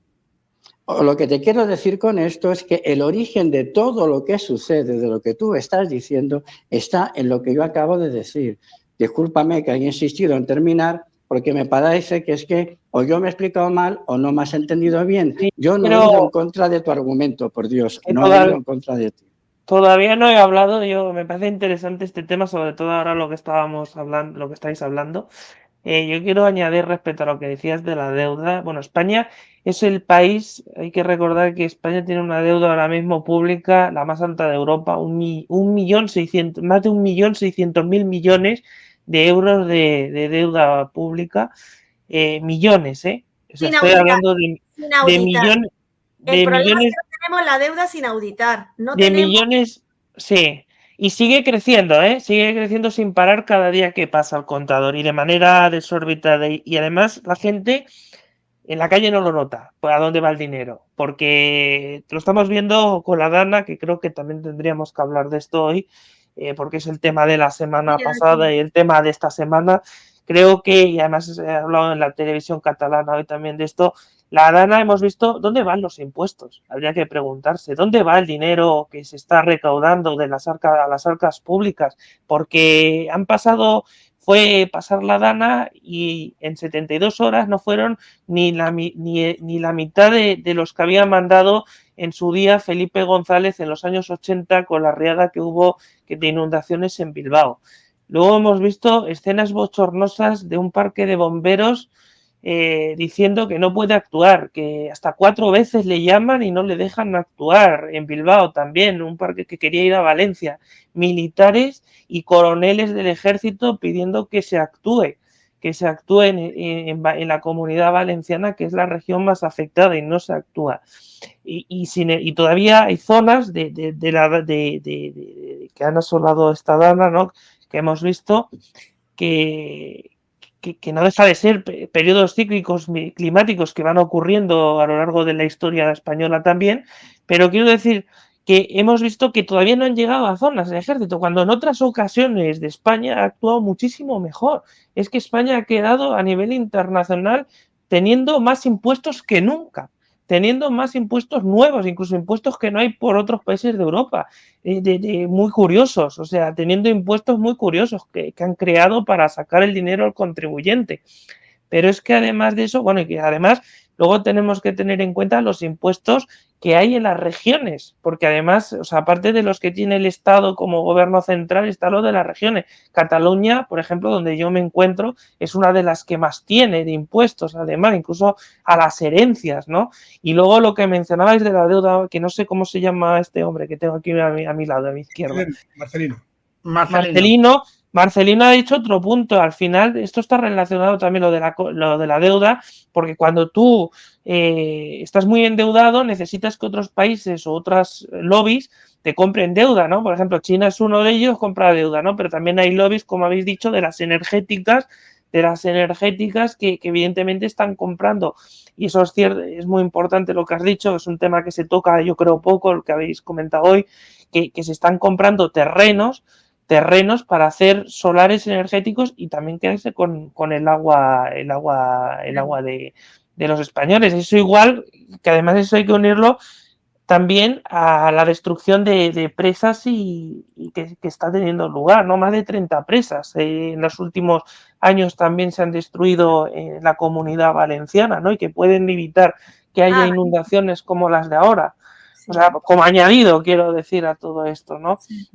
Lo que te quiero decir con esto es que el origen de todo lo que sucede, de lo que tú estás diciendo, está en lo que yo acabo de decir. Discúlpame que haya insistido en terminar, porque me parece que es que o yo me he explicado mal o no me has entendido bien. Yo no he ido en contra de tu argumento, por Dios, no he ido en contra de ti. Todavía no he hablado, me parece interesante este tema, sobre todo ahora lo que estábamos hablando, lo que estáis hablando. Yo quiero añadir respecto a lo que decías de la deuda. Bueno, España es el país, hay que recordar que España tiene una deuda ahora mismo pública, la más alta de Europa, más de 1.600.000 millones de euros de deuda pública. Millones, ¿eh? O sea, estoy hablando de millones. El problema es que no tenemos la deuda sin auditar. Millones, sí. Y sigue creciendo, ¿eh? Sigue creciendo sin parar cada día que pasa el contador y de manera desorbitada. Y además la gente en la calle no lo nota, pues a dónde va el dinero. Porque lo estamos viendo con la Dana, que creo que también tendríamos que hablar de esto hoy, porque es el tema de la semana pasada y el tema de esta semana, creo que, y además se ha hablado en la televisión catalana hoy también de esto, la Dana hemos visto dónde van los impuestos. Habría que preguntarse dónde va el dinero que se está recaudando de las arcas a las arcas públicas, porque fue pasar la Dana y en 72 horas no fueron ni la mitad de los que había mandado en su día Felipe González en los años 80 con la riada que hubo de inundaciones en Bilbao. Luego hemos visto escenas bochornosas de un parque de bomberos diciendo que no puede actuar, que hasta 4 veces le llaman y no le dejan actuar. En Bilbao también, un parque que quería ir a Valencia, militares y coroneles del ejército pidiendo que se actúe en la Comunidad Valenciana, que es la región más afectada, y no se actúa. Y todavía hay zonas que han asolado esta Dana, ¿no?, que hemos visto que no deja de ser periodos cíclicos climáticos que van ocurriendo a lo largo de la historia española también, pero quiero decir que hemos visto que todavía no han llegado a zonas del ejército, cuando en otras ocasiones de España ha actuado muchísimo mejor. Es que España ha quedado a nivel internacional teniendo más impuestos que nunca, teniendo más impuestos nuevos, incluso impuestos que no hay por otros países de Europa, muy curiosos, o sea, teniendo impuestos muy curiosos que han creado para sacar el dinero al contribuyente. Pero es que además de eso, bueno, y que además luego tenemos que tener en cuenta los impuestos que hay en las regiones, porque además, o sea, aparte de los que tiene el Estado como gobierno central, está lo de las regiones. Cataluña, por ejemplo, donde yo me encuentro, es una de las que más tiene de impuestos, además, incluso a las herencias, ¿no? Y luego lo que mencionabais de la deuda, que no sé cómo se llama este hombre que tengo aquí a mi lado, a mi izquierda. Marcelino ha dicho otro punto. Al final, esto está relacionado también lo de la deuda, porque cuando tú estás muy endeudado, necesitas que otros países o otras lobbies te compren deuda, ¿no? Por ejemplo, China es uno de ellos, compra deuda, ¿no? Pero también hay lobbies, como habéis dicho, de las energéticas que evidentemente están comprando. Y eso es cierto, es muy importante lo que has dicho, es un tema que se toca, yo creo, poco, lo que habéis comentado hoy, que se están comprando terrenos para hacer solares energéticos y también quedarse con el agua de los españoles. Eso igual, que además eso hay que unirlo también a la destrucción de presas y que está teniendo lugar, ¿no? Más de 30 presas. En los últimos años también se han destruido en la Comunidad Valenciana, ¿no? Y que pueden evitar que haya inundaciones como las de ahora. Sí. O sea, como añadido, quiero decir, a todo esto, ¿no? Sí.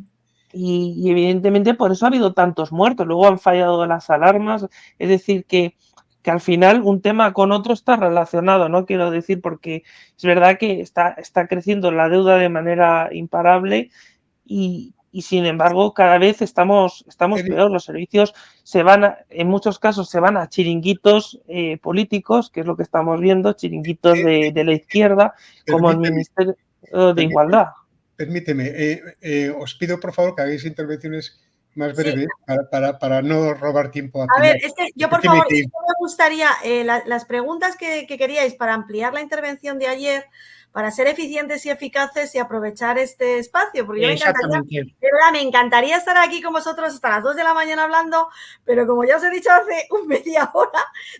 Y evidentemente por eso ha habido tantos muertos. Luego han fallado las alarmas. Es decir, que al final un tema con otro está relacionado, ¿no? Quiero decir, porque es verdad que está creciendo la deuda de manera imparable y sin embargo cada vez estamos peor. Los servicios en muchos casos se van a chiringuitos políticos, que es lo que estamos viendo, chiringuitos de la izquierda, como el Ministerio de Igualdad. Permíteme, os pido por favor que hagáis intervenciones más breves, sí, para no robar tiempo a Pilar. A ver, es que yo por favor, sí me gustaría las preguntas que queríais para ampliar la intervención de ayer, para ser eficientes y eficaces y aprovechar este espacio, porque yo me encantaría estar aquí con vosotros hasta las 2 de la mañana hablando, pero como ya os he dicho hace media hora,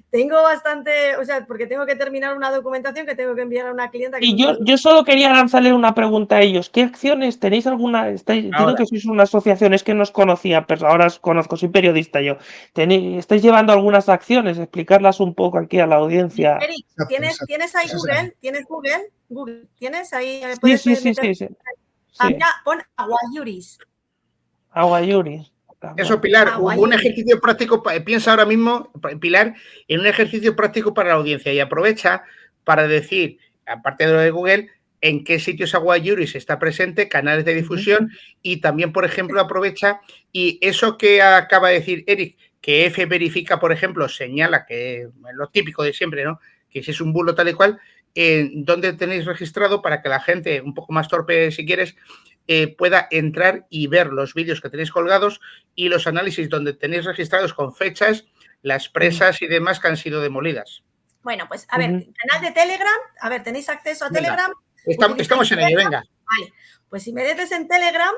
tengo bastante, o sea, porque tengo que terminar una documentación que tengo que enviar a una clienta. Y yo solo quería lanzarle una pregunta a ellos. ¿Qué acciones tenéis alguna? Entiendo que sois una asociación, es que no os conocía, pero ahora os conozco, soy periodista yo. ¿Estáis llevando algunas acciones? Explicarlas un poco aquí a la audiencia. Eric, ¿tienes ahí Google? ¿Tienes Google? ¿Tienes ahí? Sí. Mira, pon Aguayuris. Aguayuris. Eso, Pilar, un ejercicio práctico, piensa ahora mismo, Pilar, en un ejercicio práctico para la audiencia y aprovecha para decir, aparte de lo de Google, en qué sitios Aguayuris está presente, canales de difusión y también, por ejemplo, aprovecha y eso que acaba de decir Eric, que F verifica, por ejemplo, señala que lo típico de siempre, ¿no? Que si es un bulo tal y cual, ¿dónde tenéis registrado para que la gente, un poco más torpe si quieres, pueda entrar y ver los vídeos que tenéis colgados y los análisis donde tenéis registrados con fechas, las presas y demás que han sido demolidas? Bueno, pues a ver, canal de Telegram, a ver, ¿tenéis acceso a Telegram? Estamos en ello, venga. Vale, pues si me metes en Telegram,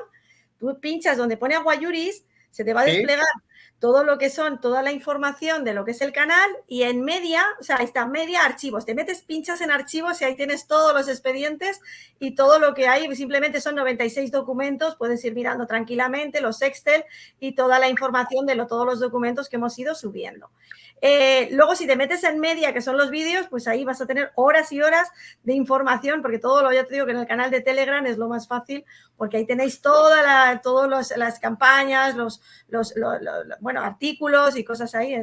tú pinchas donde pone Aguayuris, se te va a desplegar todo lo que son, toda la información de lo que es el canal y en media, o sea, está media archivos. Te metes, pinchas en archivos y ahí tienes todos los expedientes y todo lo que hay. Simplemente son 96 documentos, puedes ir mirando tranquilamente los Excel y toda la información de todos los documentos que hemos ido subiendo. Luego, si te metes en media, que son los vídeos, pues ahí vas a tener horas y horas de información, porque ya te digo que en el canal de Telegram es lo más fácil, porque ahí tenéis todas las campañas, bueno, artículos y cosas ahí.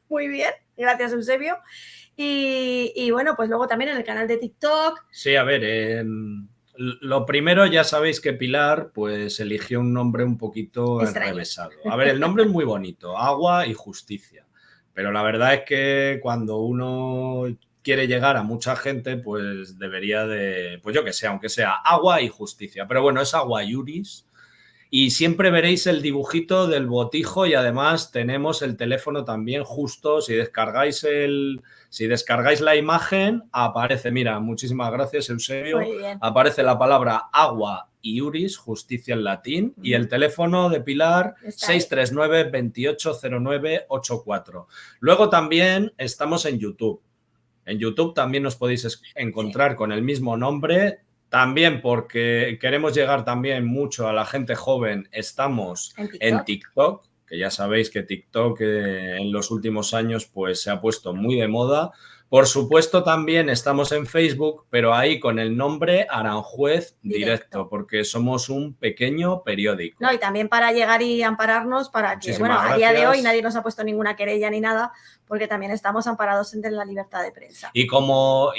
Muy bien, gracias, Eusebio. Y bueno, pues luego también en el canal de TikTok. Sí, a ver, lo primero, ya sabéis que Pilar pues eligió un nombre un poquito enrevesado. A ver, el nombre es muy bonito, Agua y Justicia. Pero la verdad es que cuando uno quiere llegar a mucha gente, pues debería de, pues yo que sé, aunque sea Agua y Justicia. Pero bueno, es Agua Iuris. Y siempre veréis el dibujito del botijo y además tenemos el teléfono también justo. Si descargáis la imagen, aparece, mira, muchísimas gracias, Eusebio. Aparece la palabra Agua Iuris, justicia en latín, y el teléfono de Pilar 639-280984. Luego también estamos en YouTube. En YouTube también nos podéis encontrar con el mismo nombre. También porque queremos llegar también mucho a la gente joven, estamos en TikTok, que ya sabéis que TikTok en los últimos años pues se ha puesto muy de moda. Por supuesto también estamos en Facebook, pero ahí con el nombre Aranjuez Directo, porque somos un pequeño periódico. No, y también para llegar y ampararnos, para que, bueno, a día de hoy nadie nos ha puesto ninguna querella ni nada, porque también estamos amparados en la libertad de prensa. Y como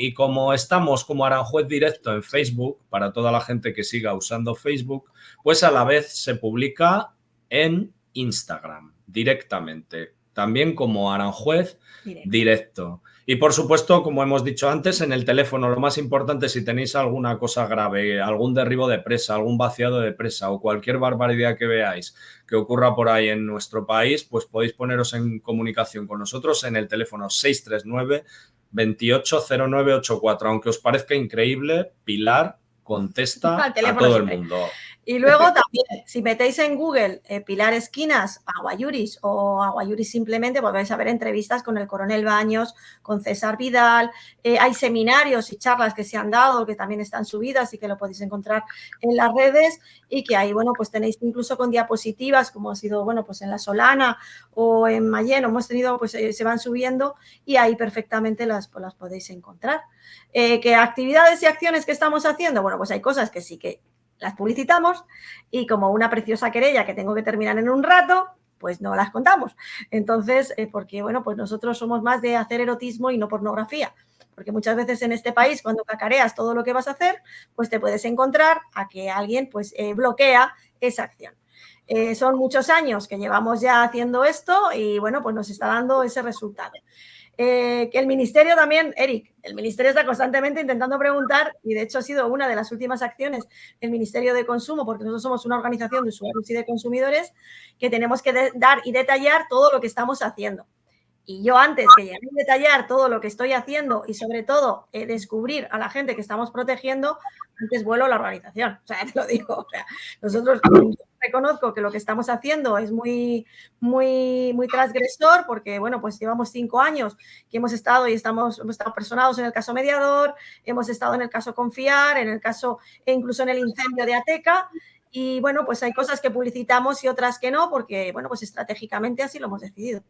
estamos como Aranjuez Directo en Facebook, para toda la gente que siga usando Facebook, pues a la vez se publica en Instagram directamente, también como Aranjuez Directo. Y por supuesto, como hemos dicho antes, en el teléfono lo más importante, si tenéis alguna cosa grave, algún derribo de presa, algún vaciado de presa o cualquier barbaridad que veáis que ocurra por ahí en nuestro país, pues podéis poneros en comunicación con nosotros en el teléfono 639-280984. Aunque os parezca increíble, Pilar contesta a todo el mundo. Y luego también, si metéis en Google Pilar Esquinas, Agua Iuris o Agua Iuris simplemente, pues vais a ver entrevistas con el coronel Baños, con César Vidal. Hay seminarios y charlas que se han dado, que también están subidas y que lo podéis encontrar en las redes y que ahí, bueno, pues tenéis incluso con diapositivas, como ha sido, bueno, pues en La Solana o en Mayén, hemos tenido, pues se van subiendo y ahí perfectamente las podéis encontrar. ¿Qué actividades y acciones que estamos haciendo? Bueno, pues hay cosas que sí que las publicitamos y como una preciosa querella que tengo que terminar en un rato, pues no las contamos. Entonces, porque, bueno, pues nosotros somos más de hacer erotismo y no pornografía. Porque muchas veces en este país, cuando cacareas todo lo que vas a hacer, pues te puedes encontrar a que alguien pues bloquea esa acción. Son muchos años que llevamos ya haciendo esto y, bueno, pues nos está dando ese resultado. Que el Ministerio también, Eric, el Ministerio está constantemente intentando preguntar y de hecho ha sido una de las últimas acciones del Ministerio de Consumo, porque nosotros somos una organización de usuarios y de consumidores que tenemos que dar y detallar todo lo que estamos haciendo. Y yo antes que llegar a detallar todo lo que estoy haciendo y sobre todo descubrir a la gente que estamos protegiendo, antes vuelo a la organización. O sea, te lo digo. O sea, nosotros reconozco que lo que estamos haciendo es muy transgresor porque, bueno, pues llevamos 5 años que hemos estado personados en el caso Mediador, hemos estado en el caso Confiar, en el caso e incluso en el incendio de Ateca. Y, bueno, pues hay cosas que publicitamos y otras que no porque, bueno, pues estratégicamente así lo hemos decidido.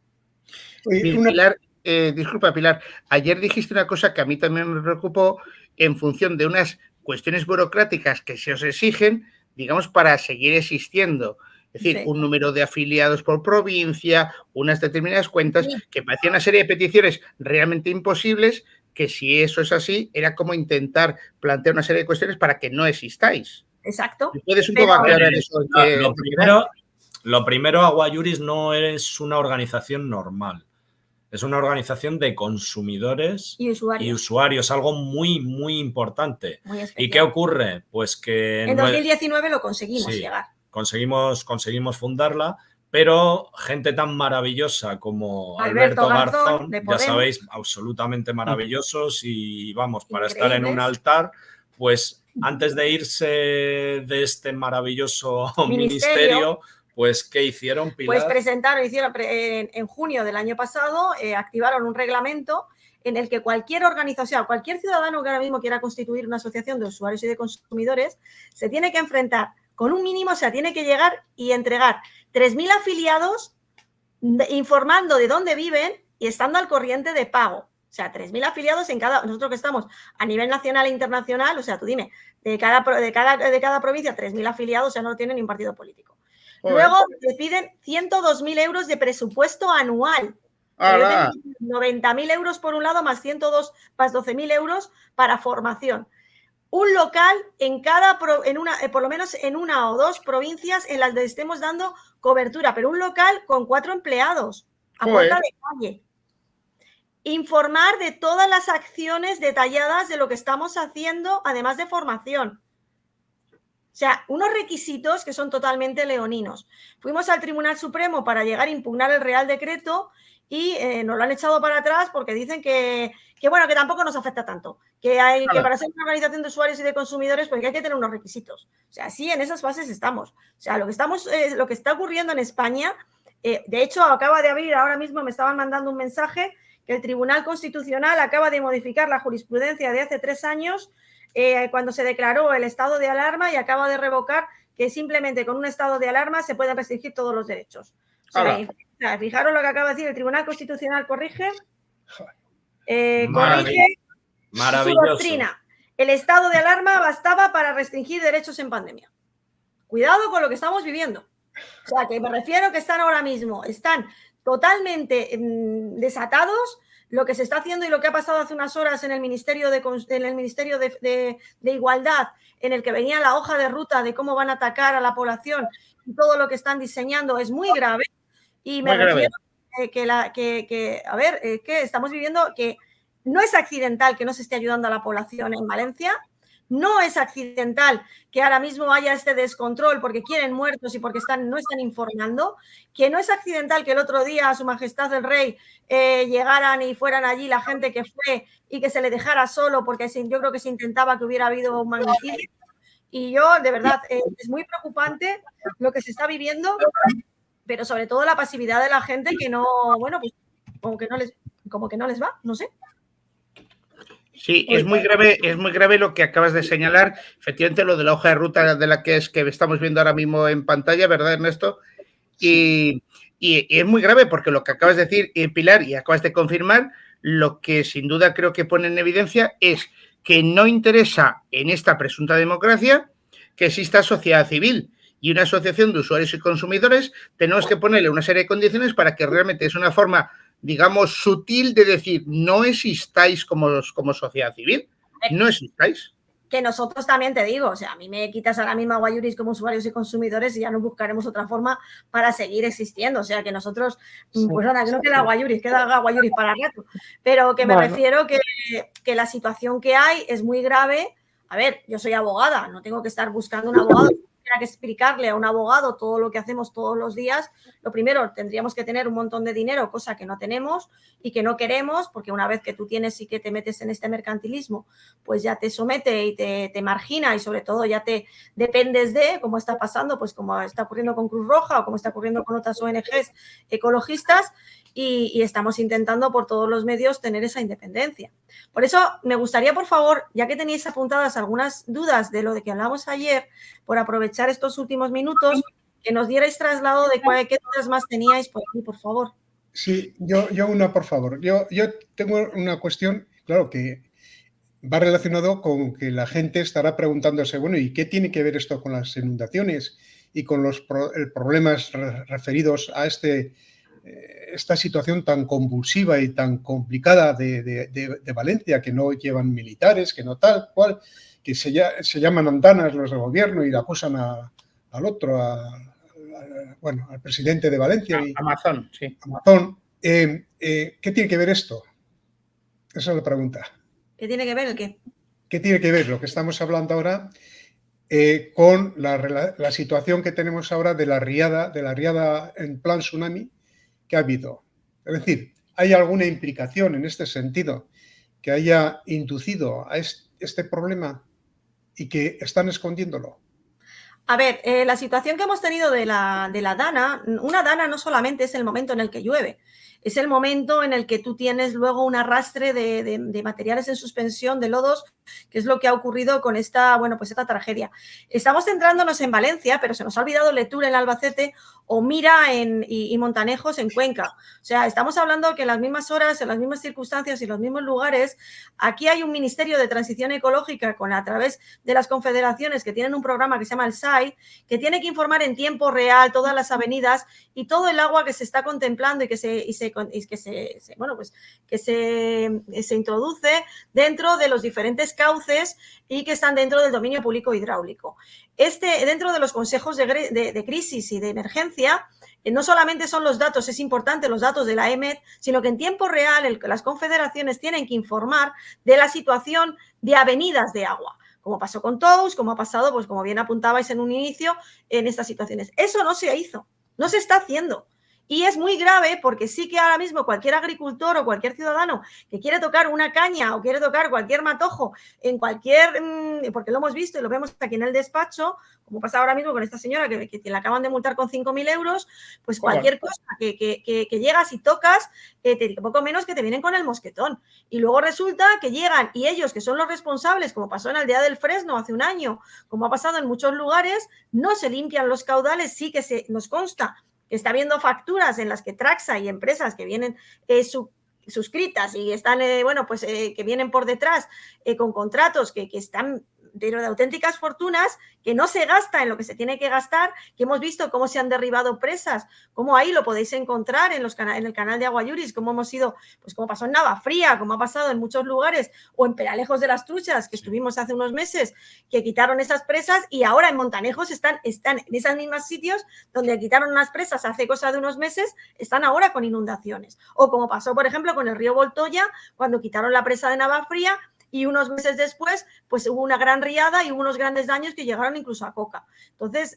Pilar, disculpa, Pilar, ayer dijiste una cosa que a mí también me preocupó en función de unas cuestiones burocráticas que se os exigen, digamos, para seguir existiendo. Es decir, un número de afiliados por provincia, unas determinadas cuentas, que parecía una serie de peticiones realmente imposibles, que si eso es así, era como intentar plantear una serie de cuestiones para que no existáis. Exacto. ¿Puedes un poco aclarar eso? Lo primero, Agua Iuris no es una organización normal. Es una organización de consumidores y usuarios, algo muy, muy importante. Muy ¿y qué ocurre? Pues que en 2019 lo conseguimos llegar. Conseguimos fundarla, pero gente tan maravillosa como Alberto Garzón, ya sabéis, absolutamente maravillosos y vamos, para estar en un altar, pues antes de irse de este maravilloso ministerio Pues, ¿qué hicieron, Pilar? Pues hicieron en junio del año pasado, activaron un reglamento en el que cualquier organización, cualquier ciudadano que ahora mismo quiera constituir una asociación de usuarios y de consumidores, se tiene que enfrentar con un mínimo, o sea, tiene que llegar y entregar 3.000 afiliados informando de dónde viven y estando al corriente de pago. O sea, 3.000 afiliados en cada... Nosotros que estamos a nivel nacional e internacional, o sea, tú dime, de cada provincia, 3.000 afiliados, o sea, no lo tiene ni un partido político. Luego te piden 102.000 euros de presupuesto anual. 90.000 euros por un lado, más 102, más 12.000 euros para formación. Un local por lo menos en una o dos provincias en las que estemos dando cobertura, pero un local con 4 empleados a puerta de calle. Informar de todas las acciones detalladas de lo que estamos haciendo, además de formación. O sea, unos requisitos que son totalmente leoninos. Fuimos al Tribunal Supremo para llegar a impugnar el Real Decreto y nos lo han echado para atrás porque dicen que bueno, que tampoco nos afecta tanto. Que para ser una organización de usuarios y de consumidores, pues que hay que tener unos requisitos. O sea, sí, en esas fases estamos. O sea, lo que está ocurriendo en España, de hecho, acaba de abrir, ahora mismo me estaban mandando un mensaje que el Tribunal Constitucional acaba de modificar la jurisprudencia de hace 3 años cuando se declaró el estado de alarma y acaba de revocar que simplemente con un estado de alarma se pueden restringir todos los derechos. O sea, fijaros lo que acaba de decir el Tribunal Constitucional corrige su doctrina. El estado de alarma bastaba para restringir derechos en pandemia. Cuidado con lo que estamos viviendo. O sea, que me refiero que están ahora mismo, están totalmente desatados. Lo que se está haciendo y lo que ha pasado hace unas horas en el Ministerio de Igualdad, en el que venía la hoja de ruta de cómo van a atacar a la población y todo lo que están diseñando es muy grave. Y me refiero que estamos viviendo que no es accidental que no se esté ayudando a la población en Valencia. No es accidental que ahora mismo haya este descontrol porque quieren muertos y porque no están informando, que no es accidental que el otro día a Su Majestad el Rey llegaran y fueran allí la gente que fue y que se le dejara solo porque yo creo que se intentaba que hubiera habido un magnicidio. Y yo, de verdad, es muy preocupante lo que se está viviendo, pero sobre todo la pasividad de la gente que no, bueno, pues como que no les va, no sé. Sí, es muy grave lo que acabas de señalar. Efectivamente, lo de la hoja de ruta de la que estamos viendo ahora mismo en pantalla, ¿verdad, Ernesto? Y es muy grave porque lo que acabas de decir, Pilar, y acabas de confirmar, lo que sin duda creo que pone en evidencia es que no interesa en esta presunta democracia que exista sociedad civil. Y una asociación de usuarios y consumidores tenemos que ponerle una serie de condiciones para que realmente es una forma, digamos, sutil de decir, no existáis como sociedad civil, no existáis. Que nosotros también te digo, o sea, a mí me quitas ahora mismo a Guayuris como usuarios y consumidores y ya nos buscaremos otra forma para seguir existiendo. O sea, que nosotros, pues nada, que no queda Guayuris, queda Guayuris para rato. Pero que me refiero que la situación que hay es muy grave. A ver, yo soy abogada, no tengo que estar buscando un abogado. Que explicarle a un abogado todo lo que hacemos todos los días. Lo primero, tendríamos que tener un montón de dinero, cosa que no tenemos y que no queremos, porque una vez que tú tienes y que te metes en este mercantilismo, pues ya te somete y te margina y sobre todo ya te dependes de, como está pasando, pues como está ocurriendo con Cruz Roja o como está ocurriendo con otras ONGs ecologistas y estamos intentando por todos los medios tener esa independencia. Por eso me gustaría, por favor, ya que tenéis apuntadas algunas dudas de lo de que hablamos ayer, por aprovechar estos últimos minutos, que nos dierais traslado de qué dudas más teníais por aquí, por favor. Sí, yo una, por favor. Yo tengo una cuestión, claro, que va relacionado con que la gente estará preguntándose, bueno, ¿y qué tiene que ver esto con las inundaciones y con los problemas referidos a esta situación tan convulsiva y tan complicada de Valencia, que no llevan militares, que no tal cual, que se llaman andanas los del gobierno y la acusan al otro, al presidente de Valencia. Amazon, sí. Amazon. ¿Qué tiene que ver esto? Esa es la pregunta. ¿Qué tiene que ver el qué? ¿Qué tiene que ver lo que estamos hablando ahora con la situación que tenemos ahora de la riada en plan tsunami que ha habido? Es decir, ¿hay alguna implicación en este sentido que haya inducido a este problema y que están escondiéndolo? A ver, la situación que hemos tenido de la dana, una dana no solamente es el momento en el que llueve, es el momento en el que tú tienes luego un arrastre de materiales en suspensión, de lodos, que es lo que ha ocurrido con esta, bueno, pues esta tragedia. Estamos centrándonos en Valencia, pero se nos ha olvidado Letura en Albacete o Mira y Montanejos en Cuenca. O sea, estamos hablando que en las mismas horas, en las mismas circunstancias y en los mismos lugares, aquí hay un Ministerio de Transición Ecológica a través de las confederaciones que tienen un programa que se llama el SAI, que tiene que informar en tiempo real todas las avenidas y todo el agua que se está contemplando y que se introduce dentro de los diferentes cauces y que están dentro del dominio público hidráulico. Dentro de los consejos de crisis y de emergencia, no solamente son los datos, es importante los datos de la EMET, sino que en tiempo real las confederaciones tienen que informar de la situación de avenidas de agua, como pasó con Tous, como ha pasado, pues como bien apuntabais en un inicio, en estas situaciones. Eso no se hizo, no se está haciendo. Y es muy grave porque sí que ahora mismo cualquier agricultor o cualquier ciudadano que quiere tocar una caña o quiere tocar cualquier matojo en porque lo hemos visto y lo vemos aquí en el despacho, como pasa ahora mismo con esta señora que le acaban de multar con 5.000 euros, pues cualquier cosa que llegas y tocas, poco menos que te vienen con el mosquetón. Y luego resulta que llegan y ellos, que son los responsables, como pasó en Aldea del Fresno hace un año, como ha pasado en muchos lugares, no se limpian los caudales, sí que nos consta que está habiendo facturas en las que Traxa y empresas que vienen suscritas y están, que vienen por detrás con contratos que están de auténticas fortunas, que no se gasta en lo que se tiene que gastar, que hemos visto cómo se han derribado presas, cómo ahí lo podéis encontrar en el canal de Agua Iuris, cómo hemos ido, pues como pasó en Navafría, como ha pasado en muchos lugares, o en Peralejos de las Truchas, que estuvimos hace unos meses, que quitaron esas presas, y ahora en Montanejos están en esos mismos sitios donde quitaron unas presas hace cosa de unos meses, están ahora con inundaciones. O como pasó, por ejemplo, con el río Voltoya, cuando quitaron la presa de Navafría, y unos meses después, pues hubo una gran riada y hubo unos grandes daños que llegaron incluso a Coca. Entonces,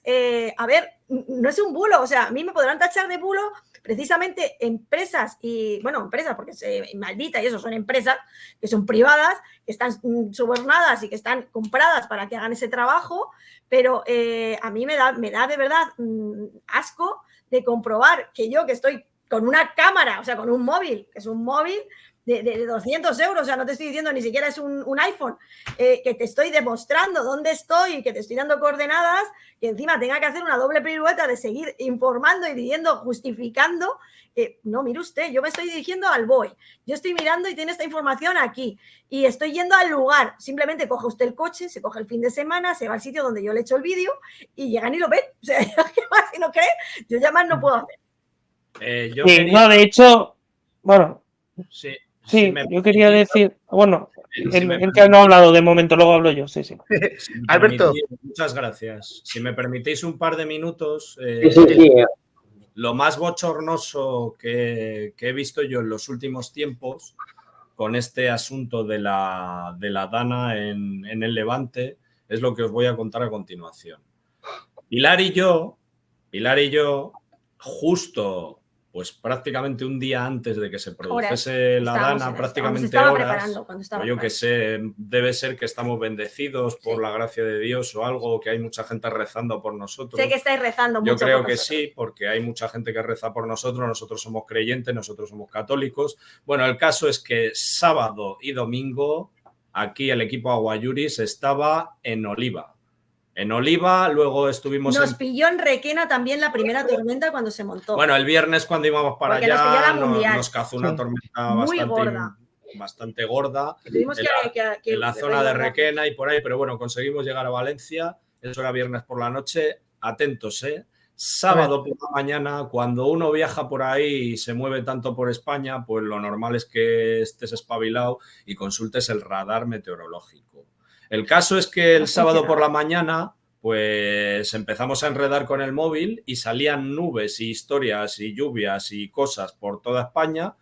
a ver, no es un bulo, o sea, a mí me podrán tachar de bulo precisamente empresas empresas, porque maldita y eso, son empresas que son privadas, que están sobornadas y que están compradas para que hagan ese trabajo, pero a mí me da de verdad asco de comprobar que yo, que estoy con una cámara, o sea, con un móvil, que es un móvil de 200 euros, o sea, no te estoy diciendo ni siquiera es un iPhone, que te estoy demostrando dónde estoy y que te estoy dando coordenadas, que encima tenga que hacer una doble pirueta de seguir informando y diciendo, justificando. No, mire usted, yo me estoy dirigiendo al BOE, yo estoy mirando y tiene esta información aquí y estoy yendo al lugar, simplemente coge usted el coche, se coge el fin de semana, se va al sitio donde yo le he hecho el vídeo y llegan y lo ven, o sea, ¿qué más? Si no cree, yo ya más no puedo hacer. No, de hecho, bueno, sí, yo quería decir, bueno, el que no ha hablado de momento, luego hablo yo, sí. Alberto. Muchas gracias. Si me permitís un par de minutos, sí. Lo más bochornoso que he visto yo en los últimos tiempos con este asunto de la dana en el Levante es lo que os voy a contar a continuación. Pilar y yo, justo pues prácticamente un día antes de que se produjese la dana, prácticamente horas, yo que sé, debe ser que estamos bendecidos por la gracia de Dios o algo, que hay mucha gente rezando por nosotros. Sé que estáis rezando mucho. Yo creo que sí, porque hay mucha gente que reza por nosotros somos creyentes, nosotros somos católicos. Bueno, el caso es que sábado y domingo aquí el equipo Agua Iuris estaba en Oliva. En Oliva, luego estuvimos Nos pilló en Requena también la primera tormenta cuando se montó. Bueno, el viernes cuando íbamos para allá nos cazó una tormenta bastante gorda en la zona de Requena y por ahí, pero bueno, conseguimos llegar a Valencia, eso era viernes por la noche, atentos, sábado por la mañana, cuando uno viaja por ahí y se mueve tanto por España, pues lo normal es que estés espabilado y consultes el radar meteorológico. El caso es que el sábado por la mañana, pues empezamos a enredar con el móvil y salían nubes y historias y lluvias y cosas por toda España,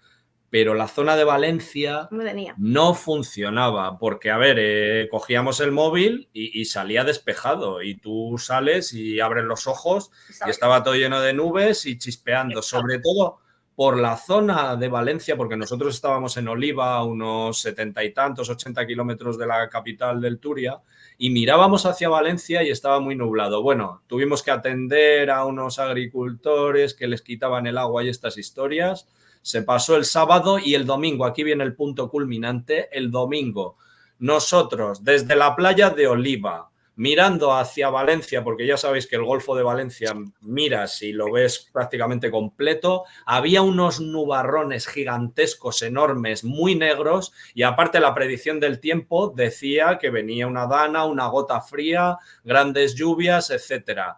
pero la zona de Valencia no funcionaba porque, a ver, cogíamos el móvil y salía despejado y tú sales y abres los ojos y estaba todo lleno de nubes y chispeando, sobre todo por la zona de Valencia, porque nosotros estábamos en Oliva, a unos 70 y tantos, 80 kilómetros de la capital del Turia, y mirábamos hacia Valencia y estaba muy nublado. Bueno, tuvimos que atender a unos agricultores que les quitaban el agua y estas historias. Se pasó el sábado y el domingo, aquí viene el punto culminante, el domingo nosotros desde la playa de Oliva, mirando hacia Valencia, porque ya sabéis que el Golfo de Valencia miras y lo ves prácticamente completo, había unos nubarrones gigantescos, enormes, muy negros, y aparte la predicción del tiempo decía que venía una dana, una gota fría, grandes lluvias, etcétera.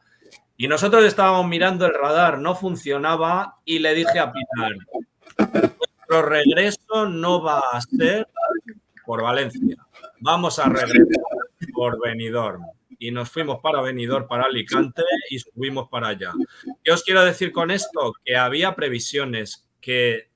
Y nosotros estábamos mirando el radar, no funcionaba, y le dije a Pilar, nuestro regreso no va a ser por Valencia, vamos a regresar por Benidorm. Y nos fuimos para Benidorm, para Alicante, y subimos para allá. ¿Qué os quiero decir con esto? Que había previsiones que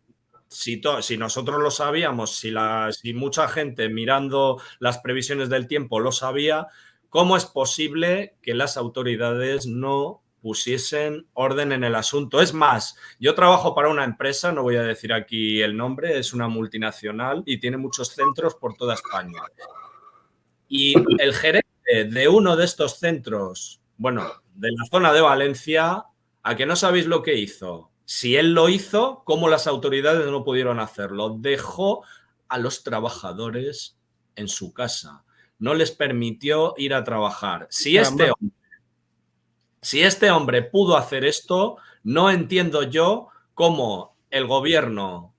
si nosotros lo sabíamos, si mucha gente mirando las previsiones del tiempo lo sabía, ¿cómo es posible que las autoridades no pusiesen orden en el asunto? Es más, yo trabajo para una empresa, no voy a decir aquí el nombre, es una multinacional y tiene muchos centros por toda España. Y el gerente de uno de estos centros, bueno, de la zona de Valencia, ¿a que no sabéis lo que hizo? Si él lo hizo, ¿cómo las autoridades no pudieron hacerlo? Dejó a los trabajadores en su casa. No les permitió ir a trabajar. Si este hombre pudo hacer esto, no entiendo yo cómo el gobierno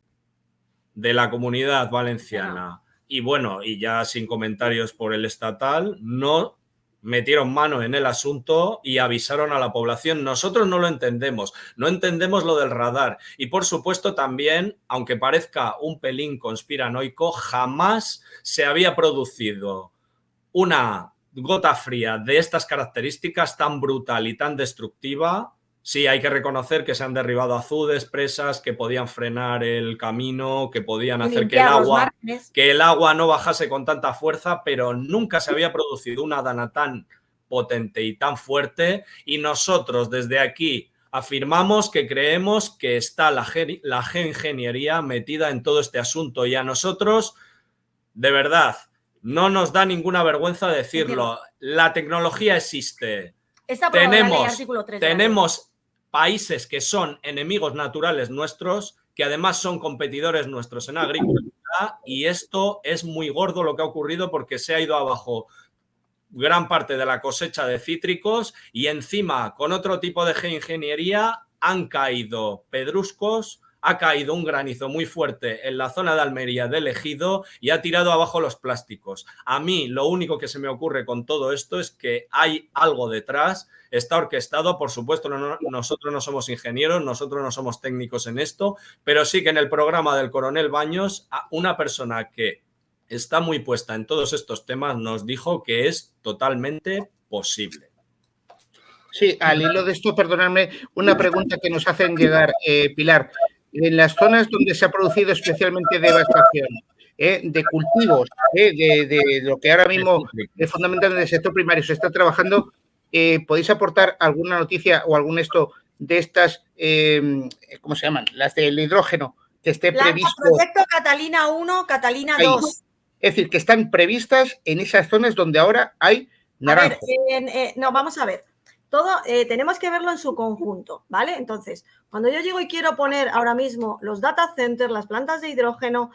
de la Comunidad Valenciana y bueno, y ya sin comentarios por el estatal, no metieron mano en el asunto y avisaron a la población. Nosotros no lo entendemos, no entendemos lo del radar. Y por supuesto también, aunque parezca un pelín conspiranoico, jamás se había producido una gota fría de estas características tan brutal y tan destructiva. Sí, hay que reconocer que se han derribado azudes, presas, que podían frenar el camino, que podían hacer que el agua no bajase con tanta fuerza, pero nunca se había producido una dana tan potente y tan fuerte. Y nosotros desde aquí afirmamos que creemos que está la geoingeniería metida en todo este asunto. Y a nosotros, de verdad, no nos da ninguna vergüenza decirlo. La tecnología existe. Tenemos países que son enemigos naturales nuestros, que además son competidores nuestros en agricultura, y esto es muy gordo lo que ha ocurrido porque se ha ido abajo gran parte de la cosecha de cítricos y encima con otro tipo de geoingeniería han caído pedruscos, ha caído un granizo muy fuerte en la zona de Almería del Ejido y ha tirado abajo los plásticos. A mí lo único que se me ocurre con todo esto es que hay algo detrás, está orquestado, por supuesto nosotros no somos ingenieros, nosotros no somos técnicos en esto, pero sí que en el programa del coronel Baños, una persona que está muy puesta en todos estos temas nos dijo que es totalmente posible. Sí, al hilo de esto, perdonadme, una pregunta que nos hacen llegar, Pilar. En las zonas donde se ha producido especialmente devastación de cultivos, de lo que ahora mismo fundamentalmente en el sector primario se está trabajando, ¿podéis aportar alguna noticia o algún de estas, ¿cómo se llaman? Las del hidrógeno, que esté previsto. Proyecto Catalina 1, Catalina 2. Es decir, que están previstas en esas zonas donde ahora hay naranjo. No, vamos a ver. Todo tenemos que verlo en su conjunto, ¿vale? Entonces, cuando yo llego y quiero poner ahora mismo los data centers, las plantas de hidrógeno,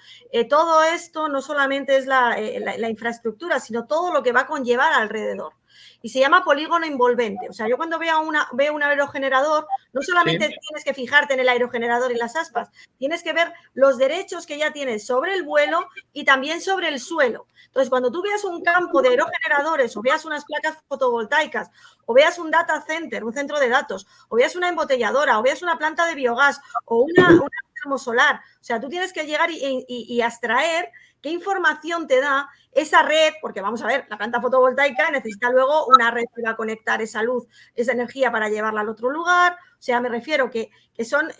todo esto no solamente es la infraestructura, sino todo lo que va a conllevar alrededor. Y se llama polígono envolvente. O sea, yo cuando veo un aerogenerador, no solamente tienes que fijarte en el aerogenerador y las aspas, tienes que ver los derechos que ya tienes sobre el vuelo y también sobre el suelo. Entonces, cuando tú veas un campo de aerogeneradores o veas unas placas fotovoltaicas o veas un data center, un centro de datos, o veas una embotelladora o veas una planta de biogás o una termosolar O sea, tú tienes que llegar y abstraer qué información te da esa red, porque vamos a ver, la planta fotovoltaica necesita luego una red que va a conectar esa luz, esa energía para llevarla al otro lugar. O sea, me refiero que son,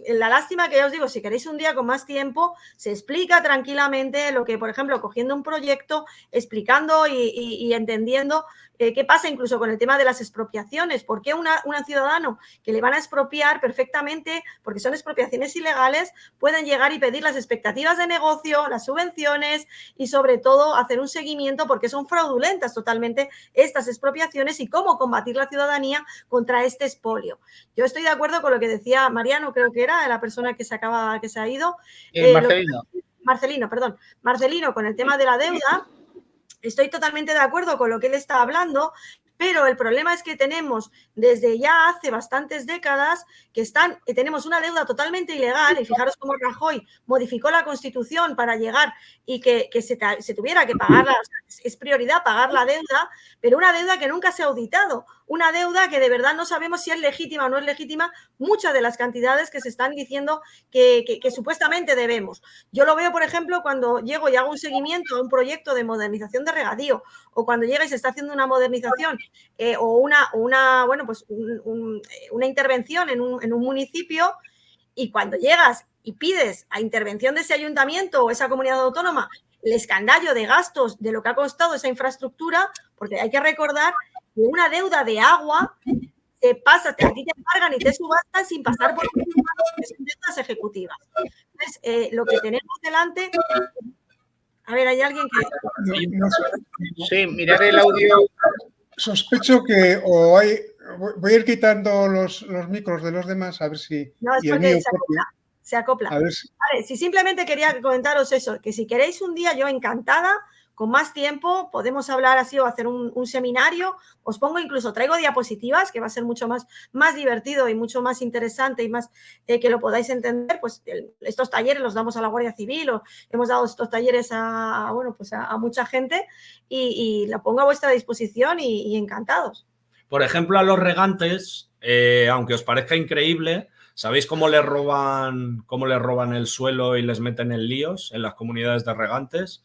la lástima que ya os digo, si queréis un día con más tiempo, se explica tranquilamente lo que, por ejemplo, cogiendo un proyecto, explicando y entendiendo qué pasa incluso con el tema de las expropiaciones. ¿Por qué un ciudadano que le van a expropiar perfectamente, porque son expropiaciones ilegales, pueden llegar y pedir las expectativas de negocio, las subvenciones y sobre todo hacer un seguimiento porque son fraudulentas totalmente estas expropiaciones y cómo combatir la ciudadanía contra este expolio? Yo estoy de acuerdo con lo que decía Mariano, creo que era la persona que se ha ido. Marcelino, con el tema de la deuda. Estoy totalmente de acuerdo con lo que él está hablando, pero el problema es que tenemos desde ya hace bastantes décadas que tenemos una deuda totalmente ilegal, y fijaros cómo Rajoy modificó la Constitución para llegar y que se tuviera que pagar, o sea, es prioridad pagar la deuda, pero una deuda que nunca se ha auditado, una deuda que de verdad no sabemos si es legítima o no es legítima, muchas de las cantidades que se están diciendo que supuestamente debemos. Yo lo veo, por ejemplo, cuando llego y hago un seguimiento a un proyecto de modernización de regadío, o cuando llega y se está haciendo una modernización o una intervención en un municipio, y cuando llegas y pides a intervención de ese ayuntamiento o esa comunidad autónoma el escandallo de gastos de lo que ha costado esa infraestructura, porque hay que recordar que una deuda de agua te pasa, a ti te embargan y te subastan sin pasar por deudas ejecutivas. Entonces, lo que tenemos delante... A ver, ¿hay alguien que...? Sí, mirar el audio. Sospecho que voy a ir quitando los micros de los demás a ver si... No, es porque se acopla. A ver si... Vale, si simplemente quería comentaros eso, que si queréis un día, yo encantada, con más tiempo, podemos hablar así o hacer un seminario. Os pongo incluso, traigo diapositivas, que va a ser mucho más divertido y mucho más interesante y más que lo podáis entender. Pues estos talleres los damos a la Guardia Civil, o hemos dado estos talleres a mucha gente, y lo pongo a vuestra disposición y encantados. Por ejemplo, a los regantes, aunque os parezca increíble, ¿sabéis cómo les roban el suelo y les meten en líos en las comunidades de regantes?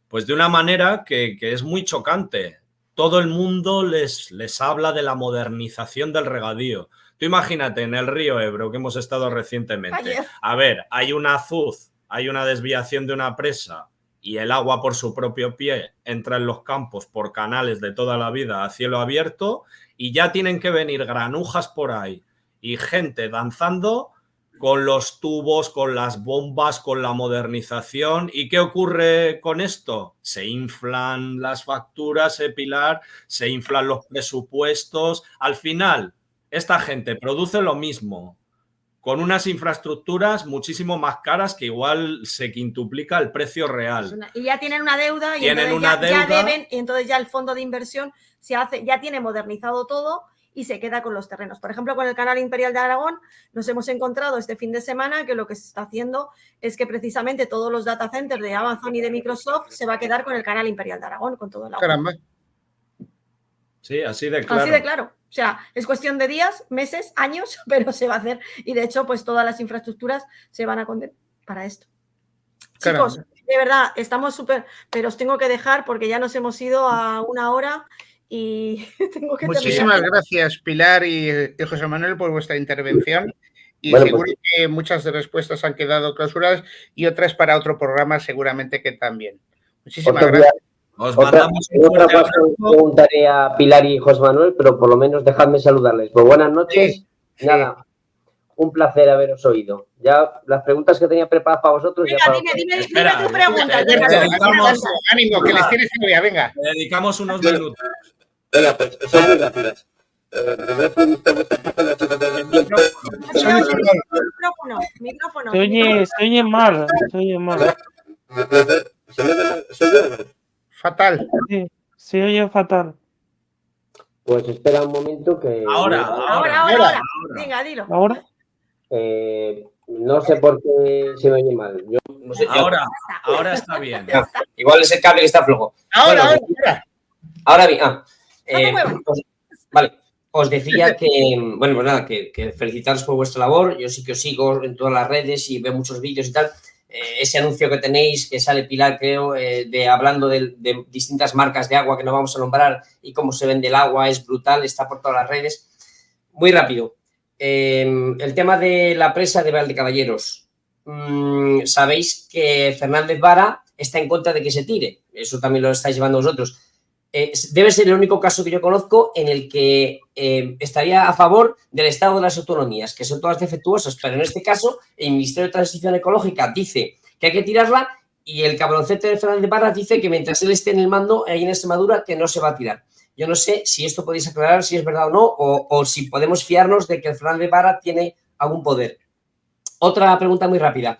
Pues de una manera que es muy chocante. Todo el mundo les habla de la modernización del regadío. Tú imagínate en el río Ebro, que hemos estado recientemente. A ver, hay un azuz, hay una desviación de una presa y el agua por su propio pie entra en los campos por canales de toda la vida a cielo abierto, y ya tienen que venir granujas por ahí y gente danzando con los tubos, con las bombas, con la modernización. ¿Y qué ocurre con esto? Se inflan las facturas, Pilar, se inflan los presupuestos. Al final, esta gente produce lo mismo con unas infraestructuras muchísimo más caras, que igual se quintuplica el precio real. Y ya tienen una deuda, y ya deben, y entonces ya el fondo de inversión ya tiene modernizado todo y se queda con los terrenos. Por ejemplo, con el Canal Imperial de Aragón nos hemos encontrado este fin de semana que lo que se está haciendo es que precisamente todos los data centers de Amazon y de Microsoft se va a quedar con el Canal Imperial de Aragón, con todo el agua. Caramba. Sí, así de claro. Así de claro. O sea, es cuestión de días, meses, años, pero se va a hacer. Y de hecho, pues todas las infraestructuras se van a condenar para esto. Caramba. Chicos, de verdad, estamos súper... Pero os tengo que dejar porque ya nos hemos ido a 1 hora y tengo que Muchísimas gracias, Pilar y José Manuel, por vuestra intervención. Y bueno, seguro que muchas respuestas han quedado clausuradas y otras para otro programa seguramente que también. Muchísimas gracias. Otra cosa preguntaré a Pilar y José Manuel, pero por lo menos dejadme saludarles. Pues buenas noches. Sí. Nada, un placer haberos oído. Ya las preguntas que tenía preparadas para vosotros... Venga, ya dime tu pregunta. Ánimo, que les tienes que ver, venga. Le dedicamos unos minutos. Venga, pues son muy rápidas. Micrófono. Se oye mal. Fatal. Sí, se oye fatal. Pues espera un momento que... Ahora. Venga, dilo. ¿Ahora? No sé por qué se me oye mal. Yo no sé. Ahora está bien. Igual es el cable que está flojo. Ahora bien. Ahora bien. Vale. os decía que, bueno, pues nada, que felicitaros por vuestra labor. Yo sí que os sigo en todas las redes y veo muchos vídeos y tal. Ese anuncio que tenéis, que sale Pilar, creo, hablando de distintas marcas de agua que no vamos a nombrar y cómo se vende el agua, es brutal, está por todas las redes. Muy rápido. El tema de la presa de Valdecaballeros. Sabéis que Fernández Vara está en contra de que se tire. Eso también lo estáis llevando vosotros. Debe ser el único caso que yo conozco en el que estaría a favor del Estado de las autonomías, que son todas defectuosas, pero en este caso el Ministerio de Transición Ecológica dice que hay que tirarla y el cabroncete de Fernández Vara dice que mientras él esté en el mando ahí en Extremadura que no se va a tirar. Yo no sé si esto podéis aclarar, si es verdad o no, o si podemos fiarnos de que el Fernández Vara tiene algún poder. Otra pregunta muy rápida.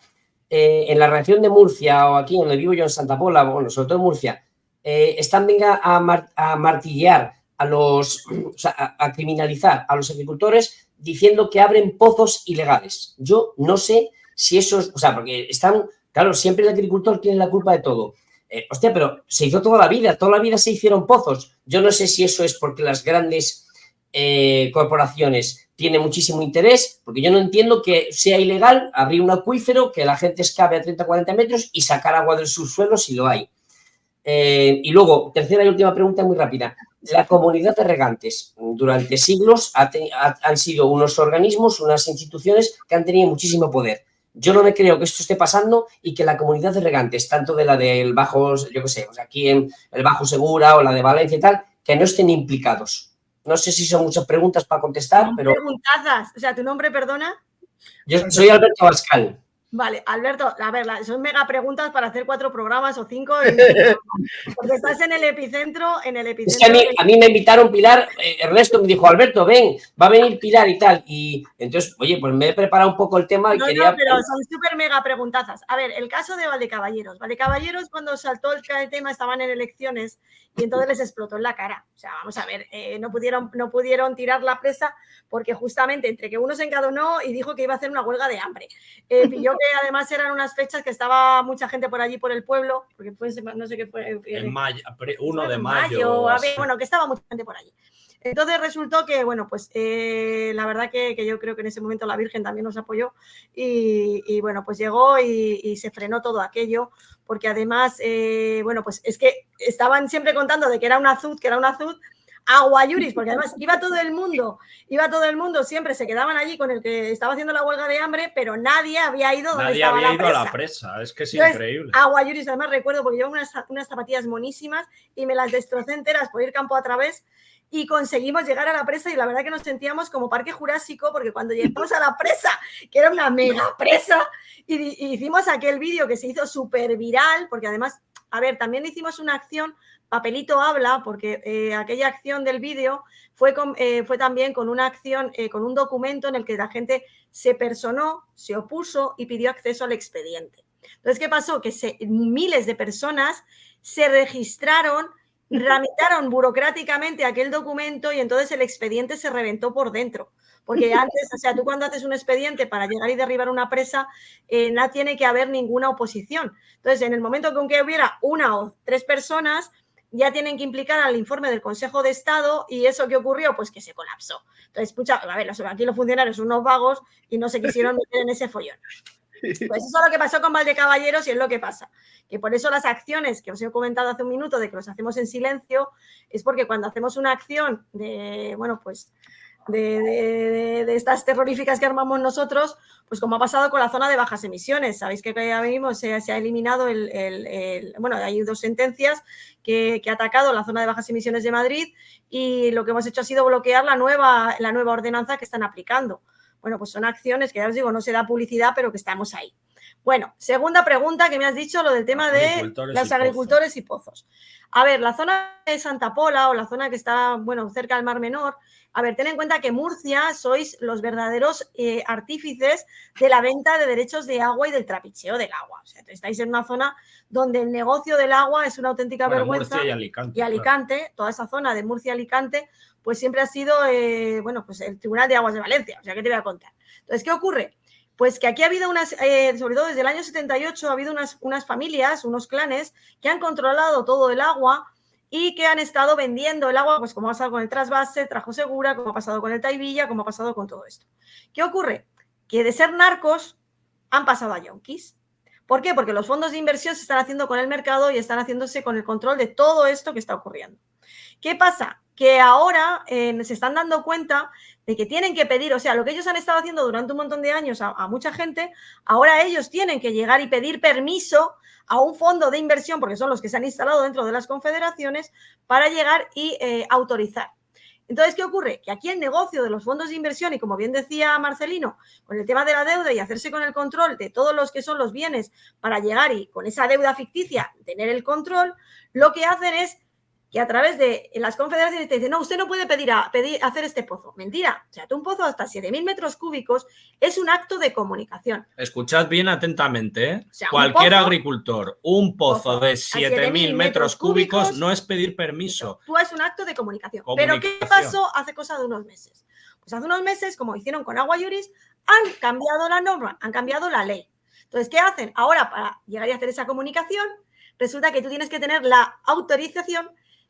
En la región de Murcia o aquí donde vivo yo en Santa Pola, bueno, sobre todo en Murcia, están venga a martillear a los, o sea, a criminalizar a los agricultores diciendo que abren pozos ilegales. Yo no sé si eso es, o sea, porque están, claro, siempre el agricultor tiene la culpa de todo. Hostia, pero se hizo toda la vida se hicieron pozos. Yo no sé si eso es porque las grandes corporaciones tienen muchísimo interés, porque yo no entiendo que sea ilegal abrir un acuífero, que la gente excave a 30-40 metros y sacar agua del subsuelo si lo hay. Y luego, tercera y última pregunta muy rápida. La comunidad de regantes durante siglos han sido unos organismos, unas instituciones que han tenido muchísimo poder. Yo no me creo que esto esté pasando y que la comunidad de regantes, tanto de la del Bajo, yo qué sé, pues aquí en el Bajo Segura o la de Valencia y tal, que no estén implicados. No sé si son muchas preguntas para contestar, pero... Preguntazas. O sea, ¿tu nombre, perdona? Yo soy Alberto Abascal. Vale, Alberto, a ver, son mega preguntas para hacer 4 programas o 5 porque estás en el epicentro. Es que a mí me invitaron Pilar, Ernesto me dijo, Alberto, ven, va a venir Pilar y tal. Y entonces, oye, pues me he preparado un poco el tema y quería... No, pero son súper mega preguntazas. A ver, el caso de Valdecaballeros. Valdecaballeros, cuando saltó el tema, estaban en elecciones y entonces les explotó en la cara. O sea, vamos a ver, no pudieron tirar la presa porque justamente entre que uno se encadonó y dijo que iba a hacer una huelga de hambre. Pilló que además eran unas fechas que estaba mucha gente por allí, por el pueblo, porque fue, no sé qué fue. En mayo, 1 de mayo. Bueno, que estaba mucha gente por allí. Entonces resultó que, bueno, pues la verdad que yo creo que en ese momento la Virgen también nos apoyó y bueno, pues llegó y se frenó todo aquello, porque además, bueno, pues es que estaban siempre contando de que era un azud, Agua Iuris, porque además iba todo el mundo, siempre se quedaban allí con el que estaba haciendo la huelga de hambre, pero nadie había ido donde estaba la presa. Nadie había ido a la presa, es que es increíble. Agua Iuris, además recuerdo, porque llevaba unas zapatillas monísimas y me las destrocé enteras por ir campo a través y conseguimos llegar a la presa y la verdad que nos sentíamos como Parque Jurásico, porque cuando llegamos a la presa, que era una mega presa, y hicimos aquel vídeo que se hizo súper viral, porque además, a ver, también hicimos una acción. Papelito habla, porque aquella acción del vídeo fue también con una acción, con un documento en el que la gente se personó, se opuso y pidió acceso al expediente. Entonces, ¿qué pasó? Que miles de personas se registraron, tramitaron burocráticamente aquel documento y entonces el expediente se reventó por dentro. Porque antes, o sea, tú cuando haces un expediente para llegar y derribar una presa, no tiene que haber ninguna oposición. Entonces, en el momento que aunque hubiera 1 o 3 personas, ya tienen que implicar al informe del Consejo de Estado y eso que ocurrió, pues que se colapsó. Entonces, a ver, aquí los funcionarios son unos vagos y no se quisieron meter en ese follón. Pues eso es lo que pasó con Valdecaballeros y es lo que pasa. Que por eso las acciones que os he comentado hace un minuto de que los hacemos en silencio es porque cuando hacemos una acción de, bueno, pues de estas terroríficas que armamos nosotros, pues como ha pasado con la zona de bajas emisiones. Sabéis que ahora mismo se ha eliminado bueno, hay 2 sentencias que ha atacado la zona de bajas emisiones de Madrid y lo que hemos hecho ha sido bloquear la nueva ordenanza que están aplicando. Bueno, pues son acciones que ya os digo, no se da publicidad, pero que estamos ahí. Bueno, segunda pregunta que me has dicho, lo del tema de los agricultores y pozos. A ver, la zona de Santa Pola o la zona que está, bueno, cerca del Mar Menor, a ver, ten en cuenta que Murcia sois los verdaderos artífices de la venta de derechos de agua y del trapicheo del agua. O sea, estáis en una zona donde el negocio del agua es una auténtica vergüenza. Murcia y Alicante. Y Alicante, claro. Toda esa zona de Murcia y Alicante, pues siempre ha sido, bueno, pues el Tribunal de Aguas de Valencia. O sea, ¿qué te voy a contar? Entonces, ¿qué ocurre? Pues que aquí ha habido sobre todo desde el año 78, ha habido unas familias, unos clanes que han controlado todo el agua y que han estado vendiendo el agua, pues como ha pasado con el Trasvase, Trajo Segura, como ha pasado con el Taivilla, como ha pasado con todo esto. ¿Qué ocurre? Que de ser narcos han pasado a yonkis. ¿Por qué? Porque los fondos de inversión se están haciendo con el mercado y están haciéndose con el control de todo esto que está ocurriendo. ¿Qué pasa? Que ahora se están dando cuenta de que tienen que pedir, o sea, lo que ellos han estado haciendo durante un montón de años a mucha gente, ahora ellos tienen que llegar y pedir permiso a un fondo de inversión, porque son los que se han instalado dentro de las confederaciones, para llegar y autorizar. Entonces, ¿qué ocurre? Que aquí el negocio de los fondos de inversión, y como bien decía Marcelino, con el tema de la deuda y hacerse con el control de todos los que son los bienes para llegar y con esa deuda ficticia tener el control, lo que hacen es que a través de las confederaciones te dicen, no, usted no puede pedir hacer este pozo. Mentira. O sea, un pozo hasta 7.000 metros cúbicos es un acto de comunicación. Escuchad bien atentamente, ¿eh? O sea, cualquier pozo, agricultor, un pozo de 7.000 metros cúbicos no es pedir permiso. Tú es un acto de comunicación. Pero ¿qué pasó hace cosa de unos meses? Pues hace unos meses, como hicieron con Agua Iuris, han cambiado la norma, han cambiado la ley. Entonces, ¿qué hacen? Ahora, para llegar y hacer esa comunicación, resulta que tú tienes que tener la autorización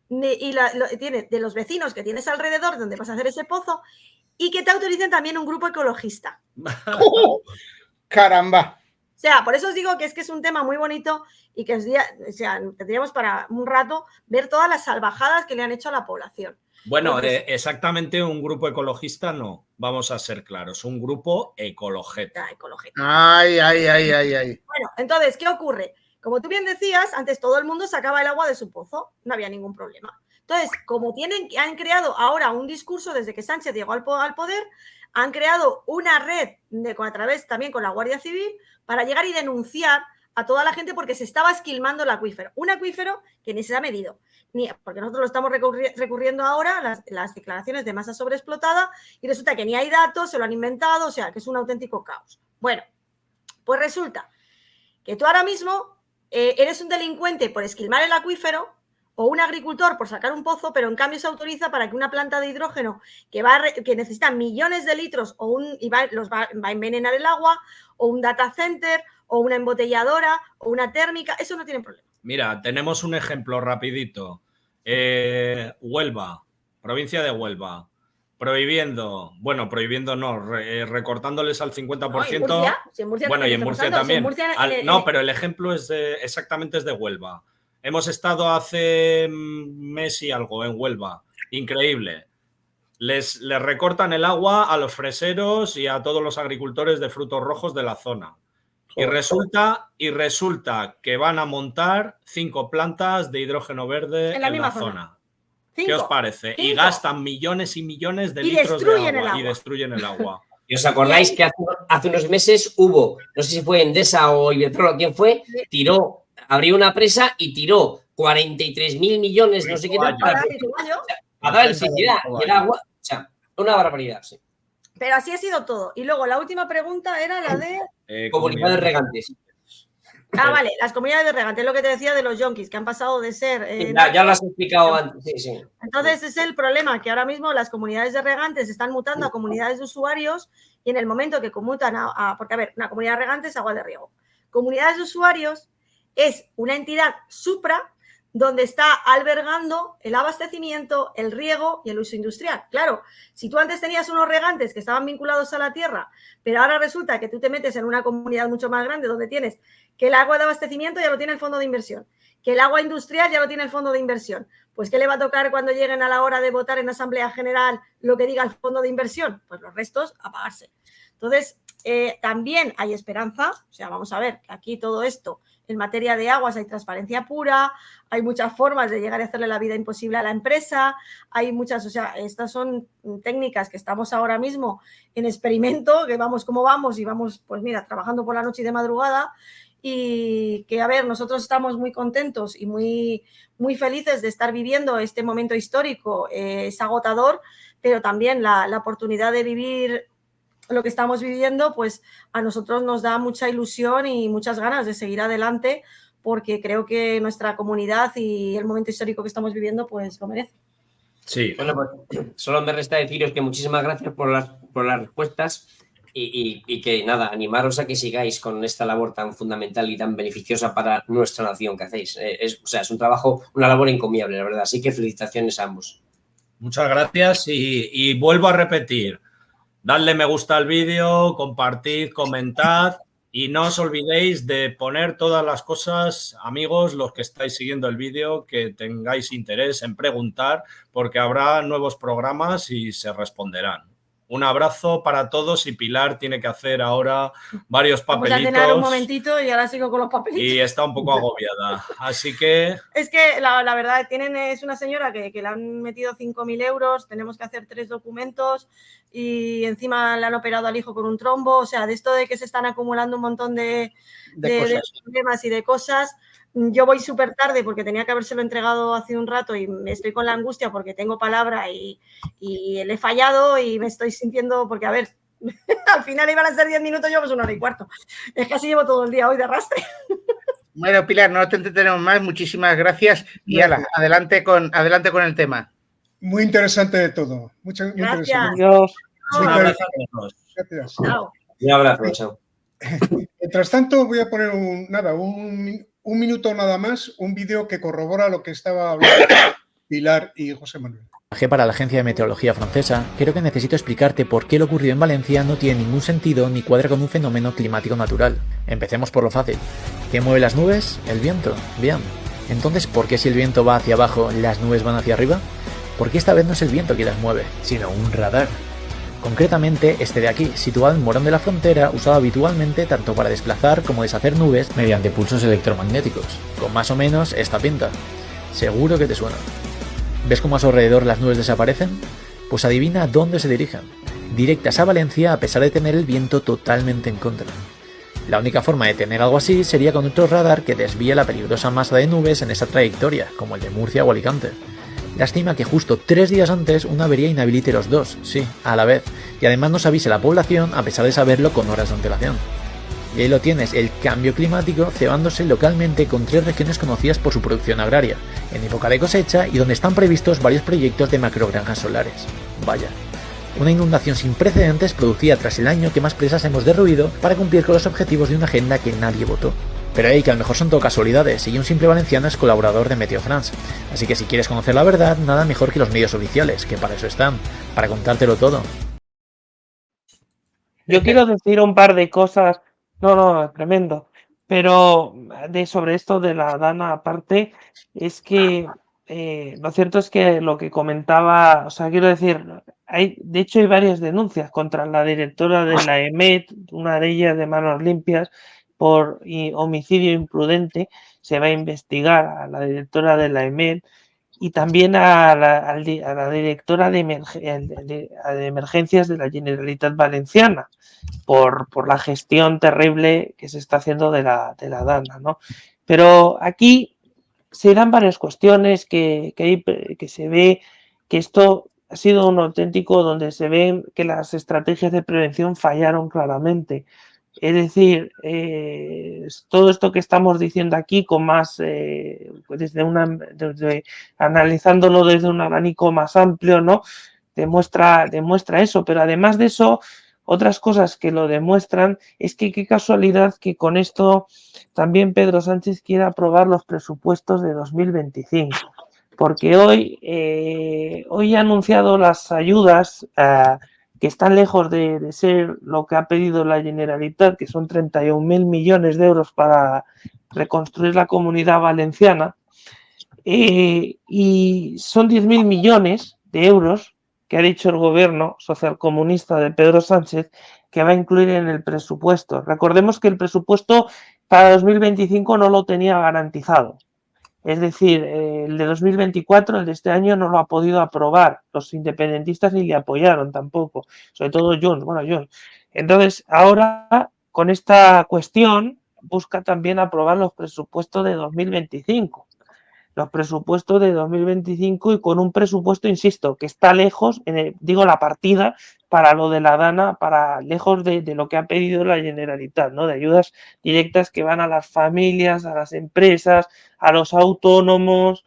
de los vecinos que tienes alrededor donde vas a hacer ese pozo y que te autoricen también un grupo ecologista. ¡Oh! ¡Caramba! O sea, por eso os digo que es un tema muy bonito y que tendríamos para un rato ver todas las salvajadas que le han hecho a la población. Bueno, exactamente un grupo ecologista no, vamos a ser claros, un grupo ecologeta. Ay. Bueno, entonces, ¿qué ocurre? Como tú bien decías, antes todo el mundo sacaba el agua de su pozo, no había ningún problema. Entonces, como han creado ahora un discurso desde que Sánchez llegó al poder, han creado una red a través también con la Guardia Civil para llegar y denunciar a toda la gente porque se estaba esquilmando el acuífero. Un acuífero que ni se ha medido, porque nosotros lo estamos recurriendo ahora, las declaraciones de masa sobreexplotada, y resulta que ni hay datos, se lo han inventado, o sea, que es un auténtico caos. Bueno, pues resulta que tú ahora mismo eres un delincuente por esquilmar el acuífero o un agricultor por sacar un pozo, pero en cambio se autoriza para que una planta de hidrógeno que necesita millones de litros va a envenenar el agua, o un data center, o una embotelladora, o una térmica, eso no tiene problema. Mira, tenemos un ejemplo rapidito. Huelva, provincia de Huelva, prohibiendo no, recortándoles al 50%. No, ¿en Murcia? Si en Murcia bueno, y en Murcia también. Si en Murcia, no, pero el ejemplo es exactamente es de Huelva. Hemos estado hace mes y algo en Huelva. Increíble. Les recortan el agua a los freseros y a todos los agricultores de frutos rojos de la zona. Y resulta que van a montar 5 plantas de hidrógeno verde en la zona. ¿Qué os parece? Y gastan millones y millones de litros de agua y destruyen el agua. ¿Y os acordáis que hace unos meses hubo, no sé si fue Endesa o Iberdrola, quién fue, abrió una presa y tiró 43.000 millones, no sé qué, para dar electricidad y el agua? O sea, una barbaridad, sí. Pero así ha sido todo. Y luego la última pregunta era la de... comunidades regantes. Vale, las comunidades de regantes, lo que te decía de los yonkis, que han pasado de ser... ya lo has explicado antes, sí. Entonces es el problema, que ahora mismo las comunidades de regantes están mutando a comunidades de usuarios y en el momento que conmutan porque, a ver, una comunidad de regantes es agua de riego. Comunidades de usuarios es una entidad supra donde está albergando el abastecimiento, el riego y el uso industrial. Claro, si tú antes tenías unos regantes que estaban vinculados a la tierra, pero ahora resulta que tú te metes en una comunidad mucho más grande donde tienes que el agua de abastecimiento ya lo tiene el fondo de inversión, que el agua industrial ya lo tiene el fondo de inversión, pues ¿qué le va a tocar cuando lleguen a la hora de votar en Asamblea General lo que diga el fondo de inversión? Pues los restos a pagarse. Entonces, también hay esperanza, o sea, vamos a ver, que aquí todo esto, en materia de aguas hay transparencia pura, hay muchas formas de llegar a hacerle la vida imposible a la empresa, hay muchas, o sea, estas son técnicas que estamos ahora mismo en experimento, que vamos como vamos y vamos, pues mira, trabajando por la noche y de madrugada, y que, a ver, nosotros estamos muy contentos y muy, muy felices de estar viviendo este momento histórico. Es agotador, pero también la oportunidad de vivir lo que estamos viviendo, pues a nosotros nos da mucha ilusión y muchas ganas de seguir adelante, porque creo que nuestra comunidad y el momento histórico que estamos viviendo, pues lo merece. Sí. Bueno, pues solo me resta deciros que muchísimas gracias por las respuestas Y que nada, animaros a que sigáis con esta labor tan fundamental y tan beneficiosa para nuestra nación que hacéis. Es un trabajo, una labor encomiable, la verdad. Así que felicitaciones a ambos. Muchas gracias y vuelvo a repetir. Dadle me gusta al vídeo, compartid, comentad y no os olvidéis de poner todas las cosas, amigos, los que estáis siguiendo el vídeo, que tengáis interés en preguntar, porque habrá nuevos programas y se responderán. Un abrazo para todos y Pilar tiene que hacer ahora varios papelitos. Vamos a cenar un momentito y ahora sigo con los papelitos. Y está un poco agobiada. Así que... Es que la verdad, es una señora que le han metido 5.000 euros, tenemos que hacer 3 documentos y encima le han operado al hijo con un trombo. O sea, de esto de que se están acumulando un montón de problemas y de cosas. Yo voy súper tarde porque tenía que habérselo entregado hace un rato y me estoy con la angustia porque tengo palabra y le he fallado y me estoy sintiendo, porque a ver, al final iban a ser 10 minutos, yo pues 1 hora y cuarto. Es que así llevo todo el día hoy de arrastre. Bueno, Pilar, no te entretenemos más, muchísimas gracias y adelante con el tema. Muy interesante de todo. Muchas gracias. Adiós. Un abrazo a todos. Gracias. Chao. Un abrazo, chao. Mientras tanto, voy a poner un minuto nada más, un vídeo que corrobora lo que estaba hablando Pilar y José Manuel. Para la Agencia de Meteorología francesa, creo que necesito explicarte por qué lo ocurrido en Valencia no tiene ningún sentido ni cuadra con un fenómeno climático natural. Empecemos por lo fácil. ¿Qué mueve las nubes? El viento. Bien. Entonces, ¿por qué si el viento va hacia abajo, las nubes van hacia arriba? Porque esta vez no es el viento quien las mueve, sino un radar. Concretamente, este de aquí, situado en Morón de la Frontera, usado habitualmente tanto para desplazar como deshacer nubes mediante pulsos electromagnéticos, con más o menos esta pinta. Seguro que te suena. ¿Ves cómo a su alrededor las nubes desaparecen? Pues adivina a dónde se dirigen. Directas a Valencia a pesar de tener el viento totalmente en contra. La única forma de tener algo así sería con otro radar que desvíe la peligrosa masa de nubes en esa trayectoria, como el de Murcia o Alicante. Lástima que justo 3 días antes una avería inhabilite los dos, sí, a la vez, y además nos avise la población a pesar de saberlo con horas de antelación. Y ahí lo tienes, el cambio climático cebándose localmente con 3 regiones conocidas por su producción agraria, en época de cosecha y donde están previstos varios proyectos de macrogranjas solares. Vaya. Una inundación sin precedentes producida tras el año que más presas hemos derruido para cumplir con los objetivos de una agenda que nadie votó. Pero que a lo mejor son todo casualidades y un simple valenciano es colaborador de Meteo France. Así que si quieres conocer la verdad, nada mejor que los medios oficiales, que para eso están, para contártelo todo. Yo quiero decir un par de cosas. No, tremendo. Pero sobre esto de la Dana aparte, es que lo cierto es que lo que comentaba, o sea, quiero decir, de hecho hay varias denuncias contra la directora de la EMET, una de ellas de Manos Limpias, por homicidio imprudente. Se va a investigar a la directora de la EMET y también a la directora de emergencias de la Generalitat Valenciana por la gestión terrible que se está haciendo de la Dana, ¿no? Pero aquí se dan varias cuestiones que se ve que esto ha sido un auténtico donde se ven que las estrategias de prevención fallaron claramente. Es decir, todo esto que estamos diciendo aquí con más, analizándolo desde un abanico más amplio, ¿no? Demuestra eso, pero además de eso, otras cosas que lo demuestran es que qué casualidad que con esto también Pedro Sánchez quiere aprobar los presupuestos de 2025, porque hoy ha anunciado las ayudas que están lejos de ser lo que ha pedido la Generalitat, que son 31.000 millones de euros para reconstruir la Comunidad Valenciana, y son 10.000 millones de euros que ha dicho el gobierno socialcomunista de Pedro Sánchez que va a incluir en el presupuesto. Recordemos que el presupuesto para 2025 no lo tenía garantizado. Es decir, el de 2024, el de este año, no lo ha podido aprobar. Los independentistas ni le apoyaron tampoco, sobre todo Junts. Entonces, ahora, con esta cuestión, busca también aprobar los presupuestos de 2025. Los presupuestos de 2025 y con un presupuesto, insisto, que está lejos, la partida para lo de la Dana, para lejos de lo que ha pedido la Generalitat, ¿no? De ayudas directas que van a las familias, a las empresas, a los autónomos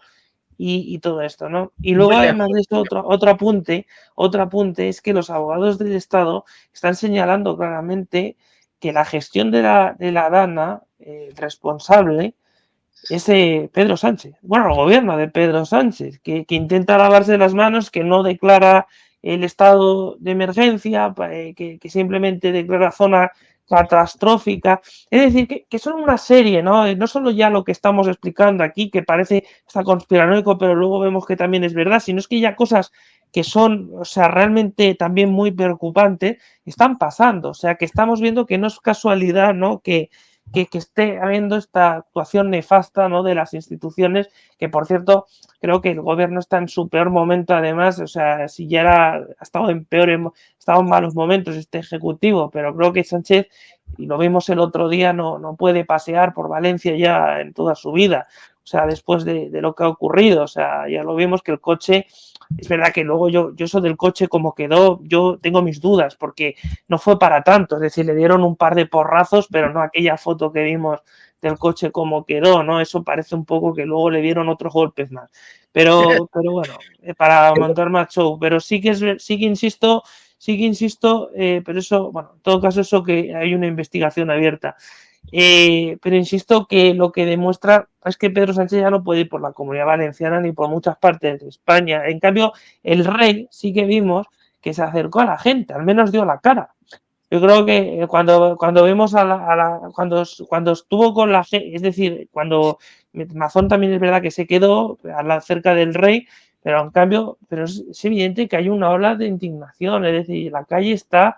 y todo esto, ¿no? Y luego, además de eso, otro apunte es que los abogados del Estado están señalando claramente que la gestión de la DANA, responsable, es Pedro Sánchez. Bueno, el gobierno de Pedro Sánchez, que intenta lavarse las manos, que no declara el estado de emergencia, que simplemente declara zona catastrófica. Es decir, que son una serie, ¿no? No solo ya lo que estamos explicando aquí, que parece hasta conspiranoico, pero luego vemos que también es verdad, sino es que ya cosas que son, o sea, realmente también muy preocupantes, están pasando. O sea, que estamos viendo que no es casualidad, ¿no? Que esté habiendo esta actuación nefasta, ¿no?, de las instituciones, que por cierto creo que el gobierno está en su peor momento, además, o sea, si ya ha estado en malos momentos este ejecutivo, pero creo que Sánchez, y lo vimos el otro día, no puede pasear por Valencia ya en toda su vida, o sea, después de lo que ha ocurrido, o sea, ya lo vimos que el coche, es verdad que luego yo eso del coche como quedó, yo tengo mis dudas, porque no fue para tanto, es decir, le dieron un par de porrazos, pero no aquella foto que vimos del coche como quedó, ¿no? Eso parece un poco que luego le dieron otros golpes más. Pero bueno, para montar más show. Pero sí que insisto, pero eso, bueno, en todo caso, eso que hay una investigación abierta. Pero insisto que lo que demuestra es que Pedro Sánchez ya no puede ir por la Comunidad Valenciana ni por muchas partes de España. En cambio, el rey sí que vimos que se acercó a la gente, al menos dio la cara. Yo creo que cuando vimos cuando estuvo con la gente, es decir, cuando Mazón también es verdad que se quedó cerca del rey, pero en cambio, pero es evidente que hay una ola de indignación, es decir, la calle está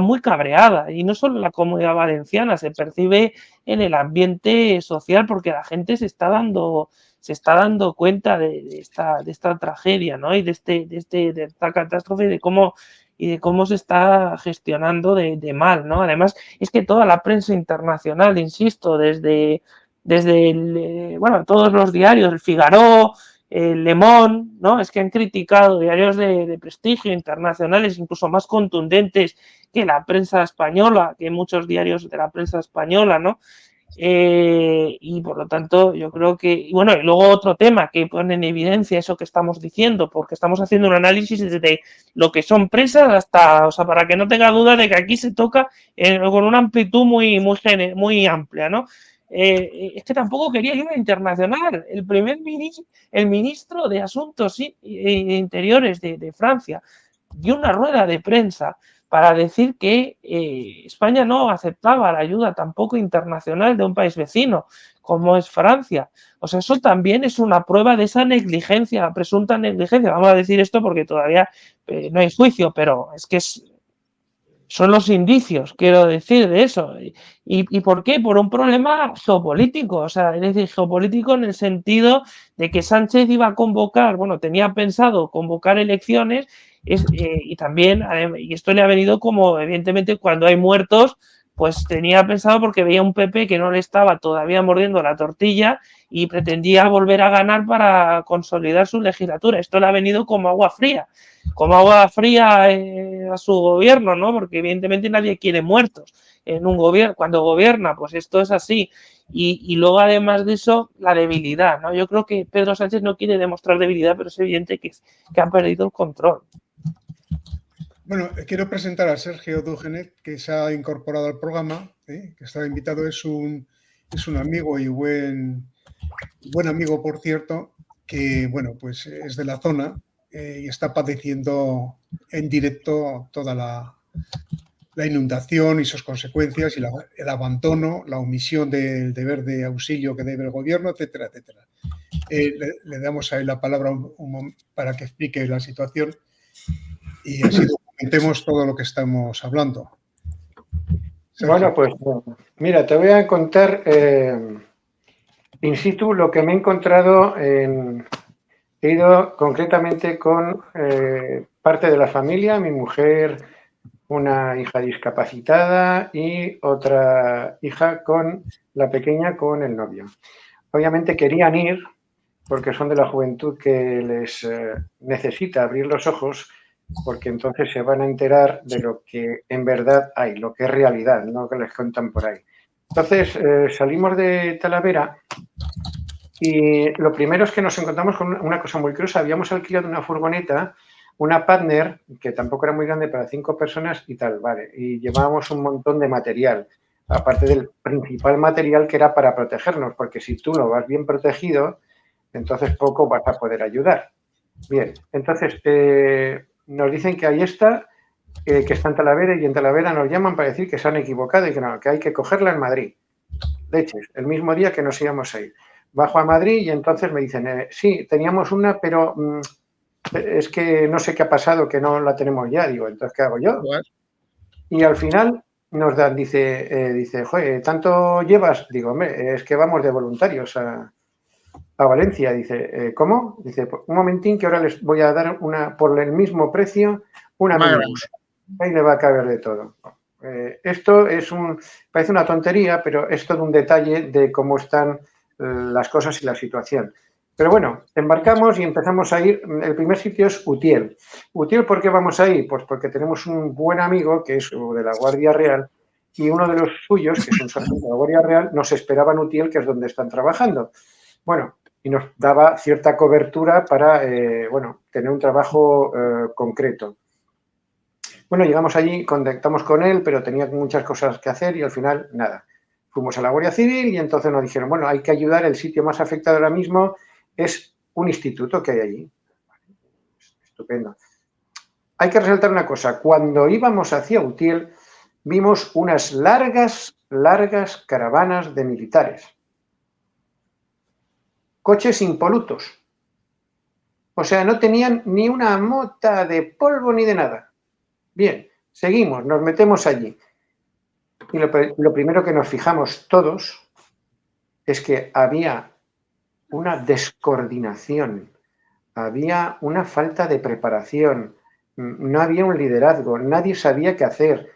muy cabreada, y no solo en la Comunidad Valenciana, se percibe en el ambiente social, porque la gente se está dando cuenta de esta tragedia, ¿no? Y de esta catástrofe, de cómo se está gestionando de mal, ¿no? Además, es que toda la prensa internacional, insisto, desde todos los diarios, el Figaro, el Le Monde, ¿no? Es que han criticado diarios de prestigio internacionales, incluso más contundentes que la prensa española, que muchos diarios de la prensa española, ¿no? Y por lo tanto, yo creo que, y luego otro tema que pone en evidencia eso que estamos diciendo, porque estamos haciendo un análisis desde lo que son presas hasta, o sea, para que no tenga duda de que aquí se toca con una amplitud muy amplia, ¿no? Es que tampoco quería ir a internacional. El ministro de Asuntos Interiores de Francia dio una rueda de prensa para decir que España no aceptaba la ayuda tampoco internacional de un país vecino, como es Francia. O sea, eso también es una prueba de esa negligencia, presunta negligencia. Vamos a decir esto porque todavía no hay juicio, pero es que son los indicios, quiero decir, de eso. ¿Y por qué? Por un problema geopolítico, o sea, es decir, geopolítico en el sentido de que Sánchez iba a convocar, tenía pensado convocar elecciones, y también, y esto le ha venido como, evidentemente, cuando hay muertos, pues tenía pensado, porque veía un PP que no le estaba todavía mordiendo la tortilla y pretendía volver a ganar para consolidar su legislatura. Esto le ha venido como agua fría a su gobierno, ¿no? Porque evidentemente nadie quiere muertos en un gobierno. Cuando gobierna, pues esto es así. Y luego, además de eso, la debilidad, ¿no? Yo creo que Pedro Sánchez no quiere demostrar debilidad, pero es evidente que ha perdido el control. Bueno, quiero presentar a Sergio Dúgenes, que se ha incorporado al programa, que estaba invitado, es un amigo y buen amigo, por cierto, que, pues es de la zona y está padeciendo en directo toda la inundación y sus consecuencias, y el abandono, la omisión del deber de auxilio que debe el gobierno, etcétera, etcétera. Le damos a él la palabra para que explique la situación y así documentemos todo lo que estamos hablando. Sergio. Bueno, pues mira, te voy a contar in situ lo que me he encontrado. He ido concretamente con parte de la familia, mi mujer, una hija discapacitada y otra hija con la pequeña, con el novio. Obviamente querían ir porque son de la juventud que les necesita abrir los ojos, porque entonces se van a enterar de lo que en verdad hay, lo que es realidad, no que les cuentan por ahí. Entonces salimos de Talavera Y lo primero es que nos encontramos con una cosa muy curiosa. Habíamos alquilado una furgoneta, una Partner, que tampoco era muy grande, para 5 personas y tal, vale. Y llevábamos un montón de material, aparte del principal material que era para protegernos, porque si tú no vas bien protegido, entonces poco vas a poder ayudar. Bien, entonces nos dicen que ahí está, que está en Talavera, y en Talavera nos llaman para decir que se han equivocado y que no, que hay que cogerla en Madrid. Leches, el mismo día que nos íbamos a ir. Bajo a Madrid y entonces me dicen, sí, teníamos una, pero es que no sé qué ha pasado, que no la tenemos ya. Digo, entonces, ¿qué hago yo? Y al final nos dan, dice, joder, ¿tanto llevas? Digo, hombre, es que vamos de voluntarios a Valencia. Dice, ¿cómo? Dice, un momentín que ahora les voy a dar una, por el mismo precio, una minibús. Ahí le va a caber de todo. Esto parece una tontería, pero es todo un detalle de cómo están las cosas y la situación. Pero bueno, embarcamos y empezamos a ir. El primer sitio es Utiel. ¿Utiel por qué vamos a ir? Pues porque tenemos un buen amigo que es de la Guardia Real y uno de los suyos, que es un sargento de la Guardia Real, nos esperaba en Utiel, que es donde están trabajando. Bueno, y nos daba cierta cobertura para, tener un trabajo concreto. Bueno, llegamos allí, contactamos con él, pero tenía muchas cosas que hacer y al final, nada. Fuimos a la Guardia Civil y entonces nos dijeron, bueno, hay que ayudar, el sitio más afectado ahora mismo es un instituto que hay allí. Estupendo. Hay que resaltar una cosa, cuando íbamos hacia Utiel, vimos unas largas caravanas de militares. Coches impolutos. O sea, no tenían ni una mota de polvo ni de nada. Bien, seguimos, nos metemos allí. Y lo primero que nos fijamos todos es que había una descoordinación, había una falta de preparación, no había un liderazgo, nadie sabía qué hacer.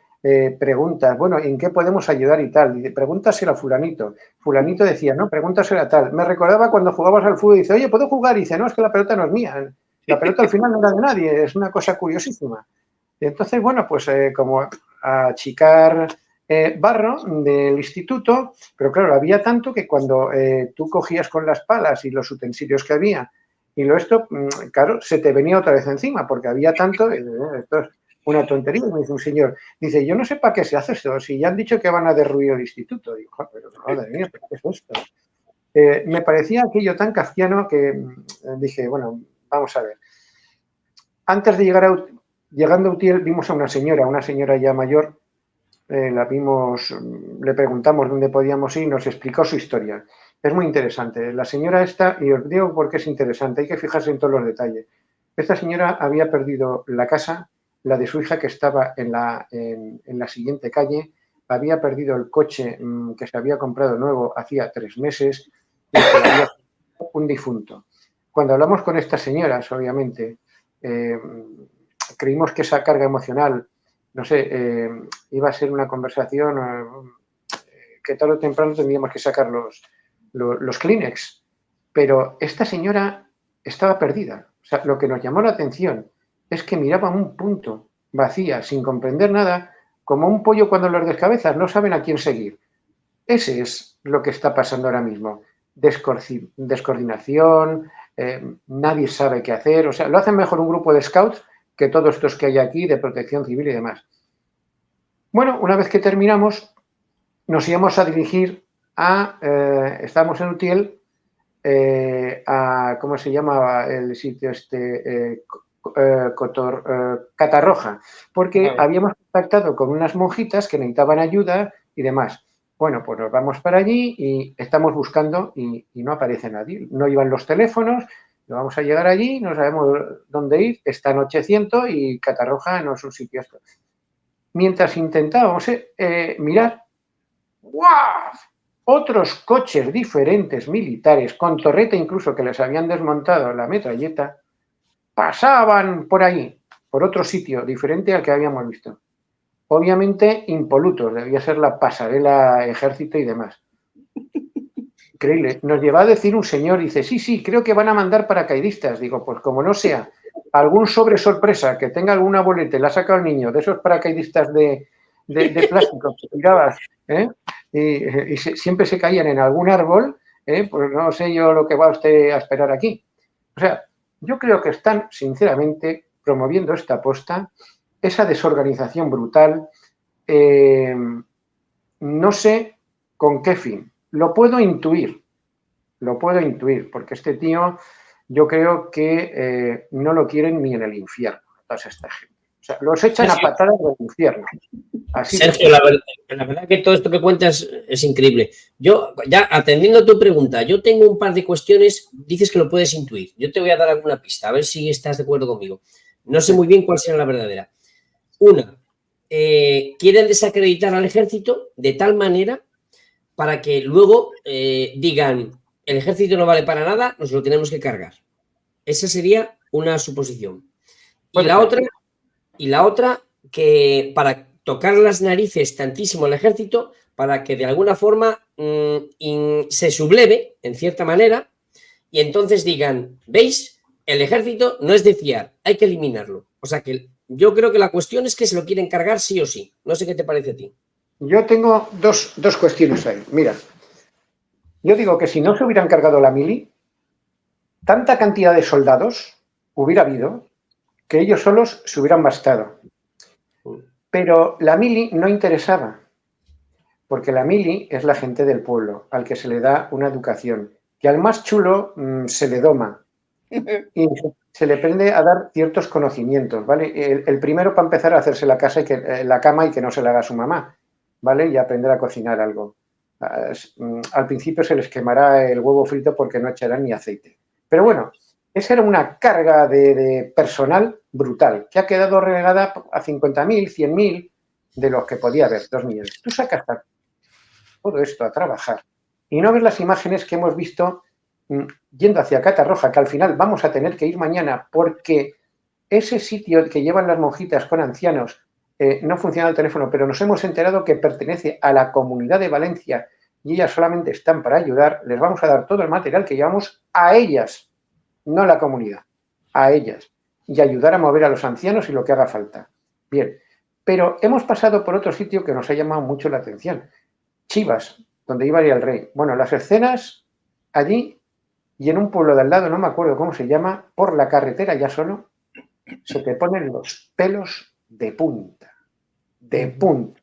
Preguntas, bueno, ¿en qué podemos ayudar y tal? Y pregúntaselo a fulanito. Fulanito decía, no, pregúntaselo a tal. Me recordaba cuando jugabas al fútbol y dice, oye, ¿puedo jugar? Y dice, no, es que la pelota no es mía. La pelota al final no era de nadie, es una cosa curiosísima. Y entonces, bueno, pues como achicar barro del instituto, pero claro, había tanto que cuando tú cogías con las palas y los utensilios que había y claro, se te venía otra vez encima porque había tanto, esto es una tontería, me dice un señor, dice, yo no sé para qué se hace esto, si ya han dicho que van a derruir el instituto. Digo, pero madre mía, ¿qué es esto? Me parecía aquello tan kafkiano que dije, bueno, vamos a ver. Antes de llegando a Utiel, vimos a una señora ya mayor, la vimos, le preguntamos dónde podíamos ir, nos explicó su historia. Es muy interesante. La señora esta, y os digo por qué es interesante, hay que fijarse en todos los detalles. Esta señora había perdido la casa, la de su hija que estaba en la siguiente calle, había perdido el coche que se había comprado nuevo hacía 3 meses, y había un difunto. Cuando hablamos con estas señoras, obviamente, creímos que esa carga emocional, no sé, iba a ser una conversación que tarde o temprano tendríamos que sacar los Kleenex. Pero esta señora estaba perdida. O sea, lo que nos llamó la atención es que miraba un punto vacía, sin comprender nada, como un pollo cuando los descabezas, no saben a quién seguir. Ese es lo que está pasando ahora mismo. Descoordinación, nadie sabe qué hacer. O sea, lo hacen mejor un grupo de scouts que todos estos que hay aquí de protección civil y demás. Bueno, una vez que terminamos, nos íbamos a dirigir estábamos en Utiel, ¿cómo se llamaba el sitio este? Catarroja, porque habíamos contactado con unas monjitas que necesitaban ayuda y demás. Bueno, pues nos vamos para allí y estamos buscando y no aparece nadie. No iban los teléfonos, vamos a llegar allí, no sabemos dónde ir, está anocheciendo y Catarroja no es un sitio esto. Mientras intentábamos mirar, ¡guau! Otros coches diferentes militares, con torreta incluso que les habían desmontado la metralleta, pasaban por ahí, por otro sitio diferente al que habíamos visto. Obviamente impolutos, debía ser la pasarela ejército y demás. Increíble. Nos lleva a decir un señor, dice, sí, creo que van a mandar paracaidistas. Digo, pues como no sea algún sobre sorpresa que tenga alguna boleta y la ha sacado el niño, de esos paracaidistas de plástico que tirabas, y siempre se caían en algún árbol, pues no sé yo lo que va usted a esperar aquí. O sea, yo creo que están, sinceramente, promoviendo esta aposta, esa desorganización brutal, no sé con qué fin. Lo puedo intuir, porque este tío yo creo que no lo quieren ni en el infierno, toda esta gente. O sea, los echan a patadas del infierno. Así Sergio, la verdad que todo esto que cuentas es increíble. Yo, ya atendiendo a tu pregunta, yo tengo un par de cuestiones, dices que lo puedes intuir. Yo te voy a dar alguna pista, a ver si estás de acuerdo conmigo. No sé muy bien cuál será la verdadera. Una, quieren desacreditar al ejército de tal manera para que luego digan, el ejército no vale para nada, nos lo tenemos que cargar. Esa sería una suposición. Y la otra, que para tocar las narices tantísimo al ejército, para que de alguna forma se subleve, en cierta manera, y entonces digan, ¿veis? El ejército no es de fiar, hay que eliminarlo. O sea que yo creo que la cuestión es que se lo quieren cargar sí o sí. No sé qué te parece a ti. Yo tengo dos cuestiones ahí. Mira, yo digo que si no se hubieran cargado la mili, tanta cantidad de soldados hubiera habido que ellos solos se hubieran bastado. Pero la mili no interesaba, porque la mili es la gente del pueblo, al que se le da una educación, que al más chulo se le doma y se le aprende a dar ciertos conocimientos, ¿vale? El primero para empezar a hacerse la cama y que no se la haga su mamá, ¿vale? Y aprender a cocinar algo. Al principio se les quemará el huevo frito porque no echarán ni aceite. Pero bueno, esa era una carga de personal brutal, que ha quedado relegada a 50.000, 100.000 de los que podía haber, 2 millones. Tú sacas todo esto a trabajar y no ves las imágenes que hemos visto yendo hacia Catarroja, que al final vamos a tener que ir mañana porque ese sitio que llevan las monjitas con ancianos no funciona el teléfono, pero nos hemos enterado que pertenece a la Comunidad de Valencia y ellas solamente están para ayudar. Les vamos a dar todo el material que llevamos a ellas, no a la comunidad, a ellas, y ayudar a mover a los ancianos y lo que haga falta. Bien, pero hemos pasado por otro sitio que nos ha llamado mucho la atención. Chivas, donde iba el rey. Bueno, las escenas allí y en un pueblo de al lado, no me acuerdo cómo se llama, por la carretera ya solo, se te ponen los pelos de punta. De punta.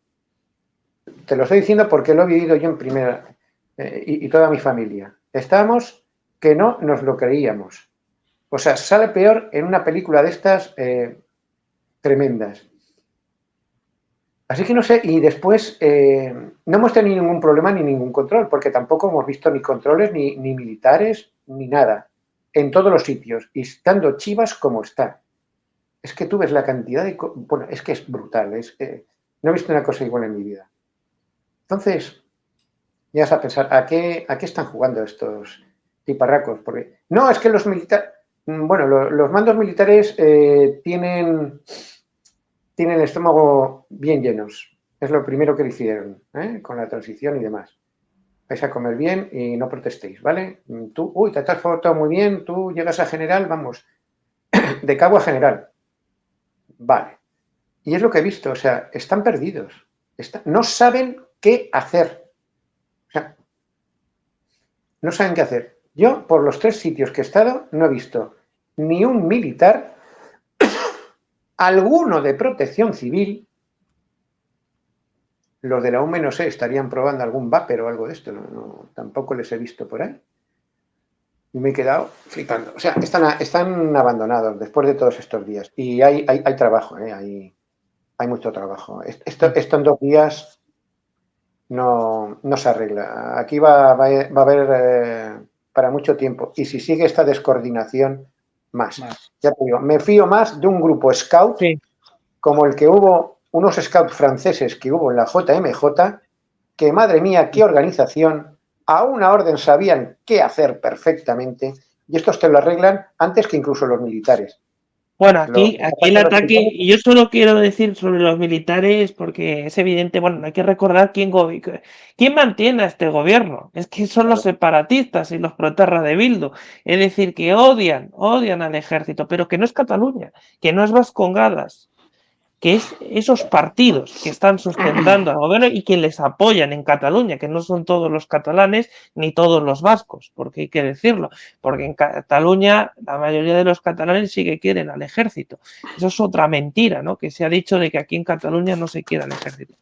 Te lo estoy diciendo porque lo he vivido yo en primera y toda mi familia. Estábamos que no nos lo creíamos. O sea, sale peor en una película de estas tremendas. Así que no sé, y después no hemos tenido ningún problema ni ningún control, porque tampoco hemos visto ni controles, ni militares, ni nada, en todos los sitios, y estando Chivas como está. Es que tú ves la cantidad de... Bueno, es que es brutal, no he visto una cosa igual en mi vida. Entonces, ya vas a pensar, ¿a qué están jugando estos tiparracos? Porque no, es que los militares... Bueno, los mandos militares tienen el estómago bien llenos. Es lo primero que le hicieron, con la transición y demás. Vais a comer bien y no protestéis, ¿vale? Tú, te has foto muy bien, tú llegas a general, vamos, de cabo a general. Vale. Y es lo que he visto, o sea, están perdidos. No saben qué hacer. O sea, no saben qué hacer. Yo, por los 3 sitios que he estado, no he visto ni un militar, alguno de protección civil. Los de la UME, no sé, estarían probando algún vapor o algo de esto. No, tampoco les he visto por ahí. Y me he quedado flipando. O sea, están abandonados después de todos estos días. Y hay trabajo, hay mucho trabajo. Esto en 2 días no se arregla. Aquí va a haber para mucho tiempo. Y si sigue esta descoordinación, más. Ya te digo, me fío más de un grupo scout, como el que hubo, unos scouts franceses que hubo en la JMJ, que madre mía, qué organización, a una orden sabían qué hacer perfectamente, y estos te lo arreglan antes que incluso los militares. Bueno, aquí el ataque, y yo solo quiero decir sobre los militares, porque es evidente, bueno, hay que recordar quién mantiene a este gobierno. Es que son los separatistas y los proterras de Bildu. Es decir, que odian al ejército, pero que no es Cataluña, que no es Vascongadas, que es esos partidos que están sustentando al gobierno y que les apoyan en Cataluña, que no son todos los catalanes ni todos los vascos, porque hay que decirlo, porque en Cataluña la mayoría de los catalanes sí que quieren al ejército. Eso es otra mentira, ¿no? Que se ha dicho de que aquí en Cataluña no se quiere al ejército.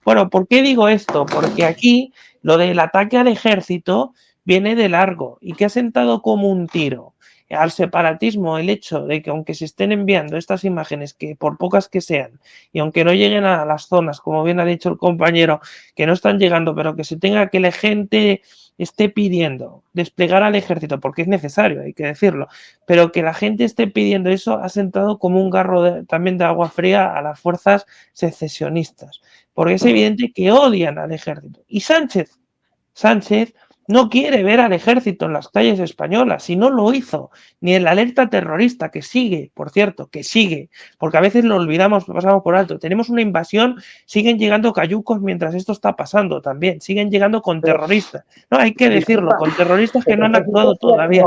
Bueno, ¿por qué digo esto? Porque aquí lo del ataque al ejército viene de largo y que ha sentado como un tiro al separatismo el hecho de que aunque se estén enviando estas imágenes, que por pocas que sean, y aunque no lleguen a las zonas, como bien ha dicho el compañero, que no están llegando, pero que se tenga que la gente esté pidiendo desplegar al ejército, porque es necesario, hay que decirlo, pero que la gente esté pidiendo eso ha sentado como un garro también de agua fría a las fuerzas secesionistas, porque es evidente que odian al ejército. Y Sánchez no quiere ver al ejército en las calles españolas, si no lo hizo, ni en la alerta terrorista, que sigue, por cierto, que sigue, porque a veces lo olvidamos, lo pasamos por alto. Tenemos una invasión, siguen llegando cayucos mientras esto está pasando también, siguen llegando con terroristas. No, hay que decirlo, con terroristas que no han actuado todavía.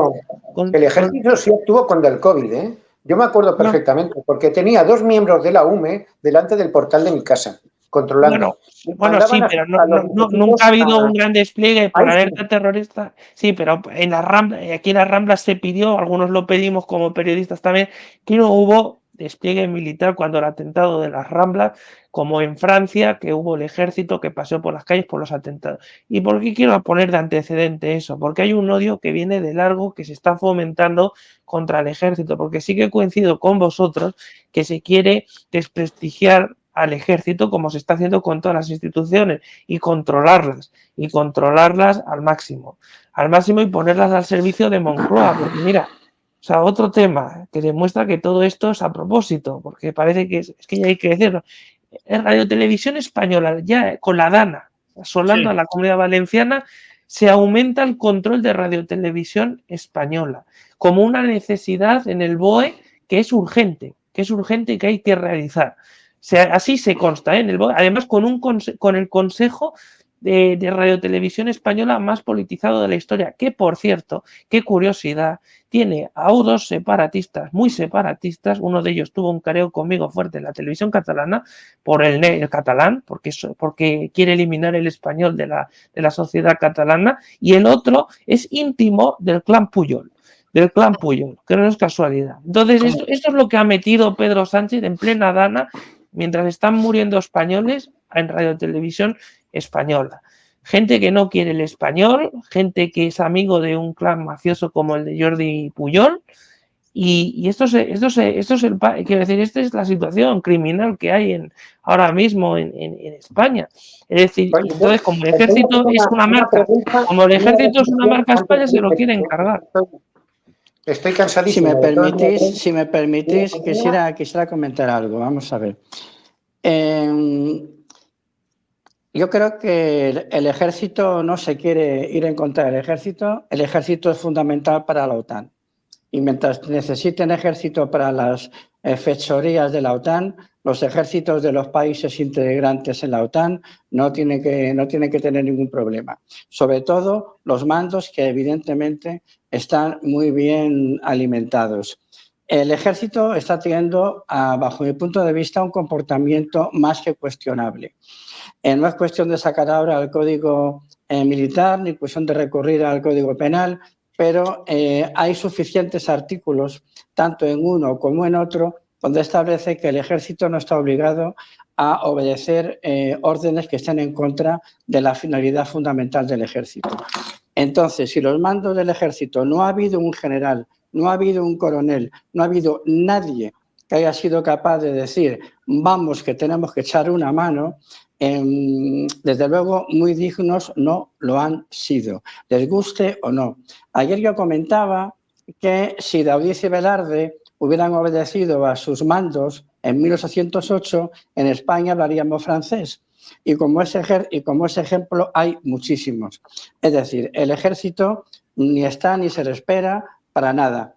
El ejército sí actuó contra el COVID, ¿eh? Yo me acuerdo perfectamente, porque tenía 2 miembros de la UME delante del portal de mi casa, controlando. Bueno, sí, pero nunca ha habido un gran despliegue por alerta terrorista. Sí, pero en la Rambla, aquí en las Ramblas se pidió, algunos lo pedimos como periodistas también, que no hubo despliegue militar cuando el atentado de las Ramblas, como en Francia, que hubo el ejército que paseó por las calles por los atentados. ¿Y por qué quiero poner de antecedente eso? Porque hay un odio que viene de largo, que se está fomentando contra el ejército, porque sí que coincido con vosotros que se quiere desprestigiar al ejército como se está haciendo con todas las instituciones y controlarlas al máximo y ponerlas al servicio de Moncloa, porque mira, o sea, otro tema que demuestra que todo esto es a propósito, porque parece que es que ya hay que decirlo, en Radio Televisión Española, ya con la DANA asolando a la Comunidad Valenciana, se aumenta el control de Radio Televisión Española como una necesidad en el BOE que es urgente y que hay que realizar. O sea, así se consta, ¿eh? En el BOE, además con el Consejo de Radio Televisión Española más politizado de la historia, que por cierto, qué curiosidad, tiene a dos separatistas, muy separatistas, uno de ellos tuvo un careo conmigo fuerte en la televisión catalana por el catalán, porque quiere eliminar el español de la sociedad catalana, y el otro es íntimo del clan Puyol, que no es casualidad. Entonces, esto es lo que ha metido Pedro Sánchez en plena dana, mientras están muriendo españoles en Radio Televisión Española. Gente que no quiere el español, gente que es amigo de un clan mafioso como el de Jordi Puyol, y esta es la situación criminal que hay ahora mismo en España. Es decir, entonces como el ejército es una marca, España se lo quieren cargar. Estoy cansadísimo. Si me permitís, quisiera comentar algo. Vamos a ver. Yo creo que el ejército no se quiere ir en contra del ejército. El ejército es fundamental para la OTAN. Y mientras necesiten ejército para las fechorías de la OTAN, los ejércitos de los países integrantes en la OTAN no tienen que tener ningún problema. Sobre todo los mandos que evidentemente están muy bien alimentados. El ejército está teniendo, bajo mi punto de vista, un comportamiento más que cuestionable. No es cuestión de sacar ahora el código militar, ni cuestión de recurrir al código penal, pero hay suficientes artículos, tanto en uno como en otro, donde establece que el ejército no está obligado a obedecer órdenes que estén en contra de la finalidad fundamental del ejército. Entonces, si los mandos del ejército no ha habido un general, no ha habido un coronel, no ha habido nadie que haya sido capaz de decir, vamos, que tenemos que echar una mano, desde luego muy dignos no lo han sido, les guste o no. Ayer yo comentaba que si Daudiz y Velarde hubieran obedecido a sus mandos en 1808, en España hablaríamos francés. Y como ese ejemplo hay muchísimos. Es decir, el ejército ni está ni se le espera para nada.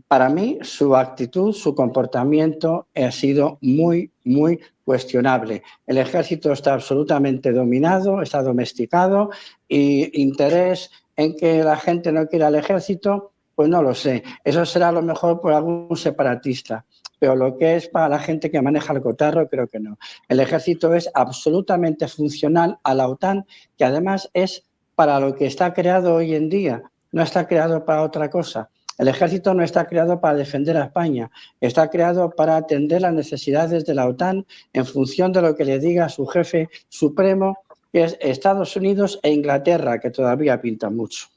Para mí, su actitud, su comportamiento ha sido muy, muy cuestionable. El ejército está absolutamente dominado, está domesticado, y interés en que la gente no quiera el ejército, pues no lo sé. Eso será a lo mejor por algún separatista. pero lo que es para la gente que maneja el cotarro, creo que no. El ejército es absolutamente funcional a la OTAN, que además es para lo que está creado hoy en día, no está creado para otra cosa. El ejército no está creado para defender a España, está creado para atender las necesidades de la OTAN en función de lo que le diga su jefe supremo, que es Estados Unidos e Inglaterra, que todavía pintan mucho.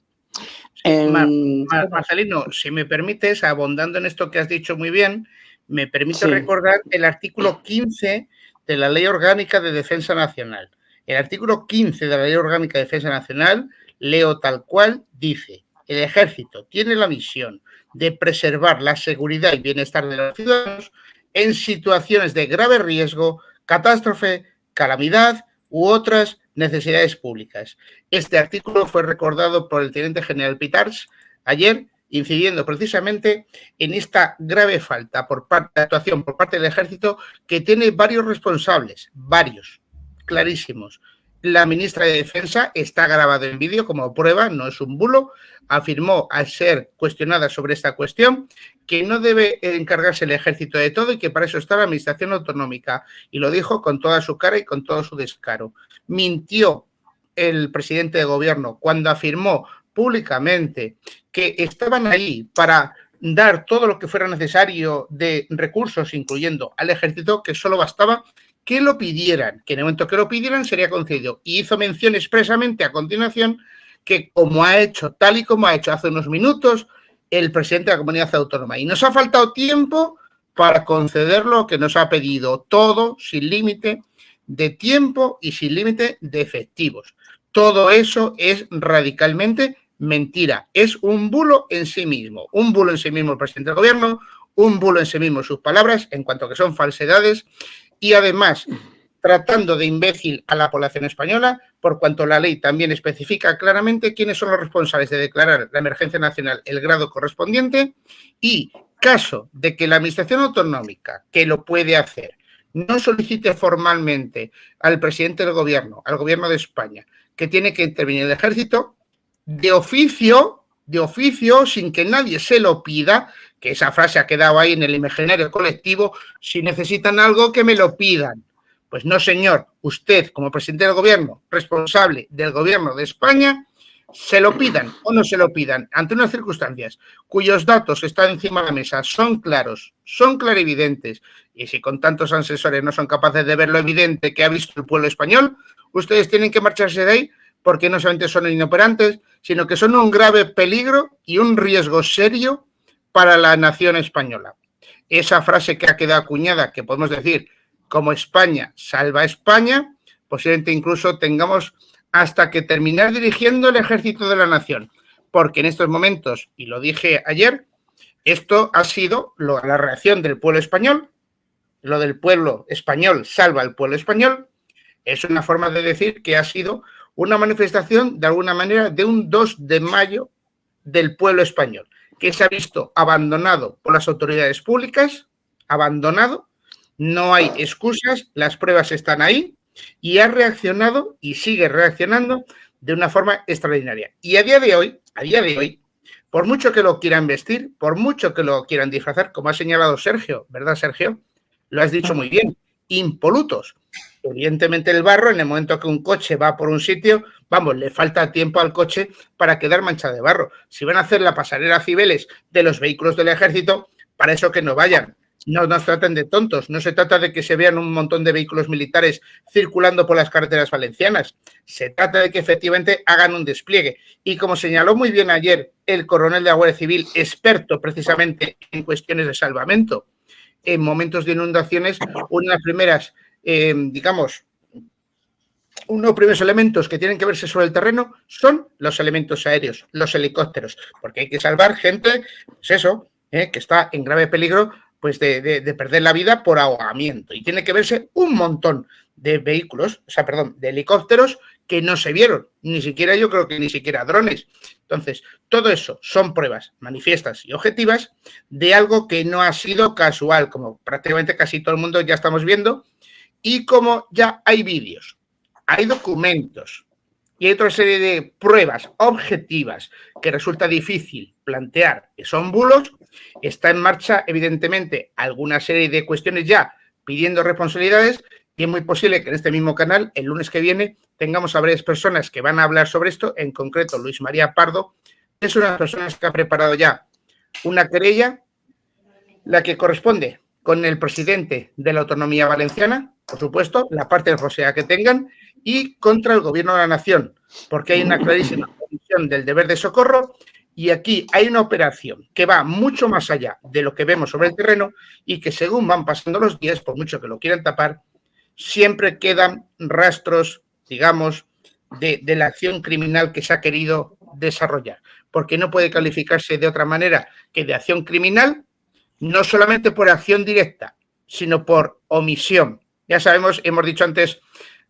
Marcelino, si me permites, abondando en esto que has dicho muy bien, me permito recordar el artículo 15 de la Ley Orgánica de Defensa Nacional. El artículo 15 de la Ley Orgánica de Defensa Nacional, leo tal cual, dice: el ejército tiene la misión de preservar la seguridad y bienestar de los ciudadanos en situaciones de grave riesgo, catástrofe, calamidad u otras necesidades públicas. Este artículo fue recordado por el teniente general Pitars ayer, incidiendo precisamente en esta grave falta de actuación por parte del ejército, que tiene varios responsables, varios, clarísimos. La ministra de Defensa está grabada en vídeo como prueba, no es un bulo, afirmó al ser cuestionada sobre esta cuestión que no debe encargarse el ejército de todo y que para eso está la administración autonómica, y lo dijo con toda su cara y con todo su descaro. Mintió el presidente de gobierno cuando afirmó públicamente que estaban ahí para dar todo lo que fuera necesario de recursos, incluyendo al ejército, que solo bastaba que lo pidieran, que en el momento que lo pidieran sería concedido. Y hizo mención expresamente a continuación que, como ha hecho, tal y como ha hecho hace unos minutos el presidente de la comunidad autónoma. Y nos ha faltado tiempo para conceder lo que nos ha pedido, todo sin límite de tiempo y sin límite de efectivos. Todo eso es radicalmente mentira. Es un bulo en sí mismo. Un bulo en sí mismo el presidente del gobierno, un bulo en sí mismo sus palabras, en cuanto que son falsedades, y además tratando de imbécil a la población española, por cuanto la ley también especifica claramente quiénes son los responsables de declarar la emergencia nacional el grado correspondiente, y caso de que la administración autonómica, que lo puede hacer, no solicite formalmente al presidente del gobierno, al gobierno de España, que tiene que intervenir el ejército, de oficio, sin que nadie se lo pida, que esa frase ha quedado ahí en el imaginario colectivo: si necesitan algo, que me lo pidan. Pues no, señor, usted como presidente del gobierno, responsable del gobierno de España, se lo pidan o no se lo pidan, ante unas circunstancias cuyos datos están encima de la mesa, son claros, son clarividentes, y si con tantos asesores no son capaces de ver lo evidente que ha visto el pueblo español, ustedes tienen que marcharse de ahí, porque no solamente son inoperantes, sino que son un grave peligro y un riesgo serio para la nación española. Esa frase que ha quedado acuñada, que podemos decir, como España salva a España, posiblemente incluso tengamos hasta que terminar dirigiendo el ejército de la nación, porque en estos momentos, y lo dije ayer, esto ha sido la reacción del pueblo español. Lo del pueblo español salva al pueblo español es una forma de decir que ha sido una manifestación, de alguna manera, de un 2 de mayo del pueblo español, que se ha visto abandonado por las autoridades públicas, abandonado, no hay excusas, las pruebas están ahí, y ha reaccionado y sigue reaccionando de una forma extraordinaria. Y a día de hoy, por mucho que lo quieran vestir, por mucho que lo quieran disfrazar, como ha señalado Sergio, ¿verdad, Sergio? Lo has dicho muy bien, impolutos. Evidentemente el barro, en el momento que un coche va por un sitio, vamos, le falta tiempo al coche para quedar manchado de barro. Si van a hacer la pasarela Cibeles de los vehículos del ejército, para eso que no vayan. No nos traten de tontos, no se trata de que se vean un montón de vehículos militares circulando por las carreteras valencianas. Se trata de que efectivamente hagan un despliegue. Y como señaló muy bien ayer el coronel de la Guardia Civil, experto precisamente en cuestiones de salvamento, en momentos de inundaciones, una de las primeras, uno de los primeros elementos que tienen que verse sobre el terreno son los elementos aéreos, los helicópteros, porque hay que salvar gente, pues eso, que está en grave peligro, pues de perder la vida por ahogamiento. Y tiene que verse un montón de vehículos, de helicópteros que no se vieron, ni siquiera, yo creo que ni siquiera drones. Entonces, todo eso son pruebas manifiestas y objetivas de algo que no ha sido casual, como prácticamente casi todo el mundo ya estamos viendo, y como ya hay vídeos, hay documentos y hay otra serie de pruebas objetivas que resulta difícil plantear, que son bulos, está en marcha, evidentemente, alguna serie de cuestiones ya pidiendo responsabilidades y es muy posible que en este mismo canal, el lunes que viene, tengamos a varias personas que van a hablar sobre esto, en concreto Luis María Pardo, que es una de las personas que ha preparado ya una querella, la que corresponde con el presidente de la Autonomía Valenciana, por supuesto, la parte de responsabilidad que tengan, y contra el Gobierno de la Nación, porque hay una clarísima omisión del deber de socorro y aquí hay una operación que va mucho más allá de lo que vemos sobre el terreno y que según van pasando los días, por mucho que lo quieran tapar, siempre quedan rastros, digamos, de la acción criminal que se ha querido desarrollar, porque no puede calificarse de otra manera que de acción criminal, no solamente por acción directa, sino por omisión. Ya sabemos, hemos dicho antes,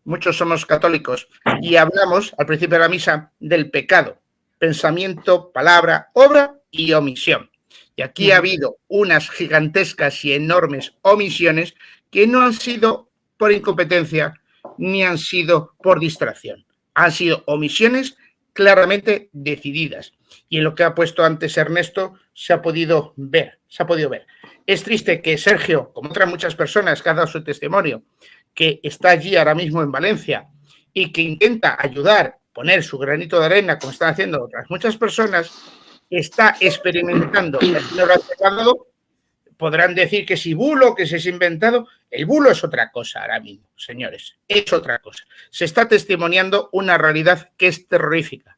muchos somos católicos y hablamos al principio de la misa del pecado, pensamiento, palabra, obra y omisión. Y aquí ha habido unas gigantescas y enormes omisiones que no han sido por incompetencia ni han sido por distracción. Han sido omisiones claramente decididas. Y en lo que ha puesto antes Ernesto se ha podido ver. Es triste que Sergio, como otras muchas personas que han dado su testimonio, que está allí ahora mismo en Valencia y que intenta ayudar, poner su granito de arena, como están haciendo otras muchas personas, está experimentando el pecado. Podrán decir que si bulo, que se es inventado. El bulo es otra cosa ahora mismo, señores. Es otra cosa. Se está testimoniando una realidad que es terrorífica.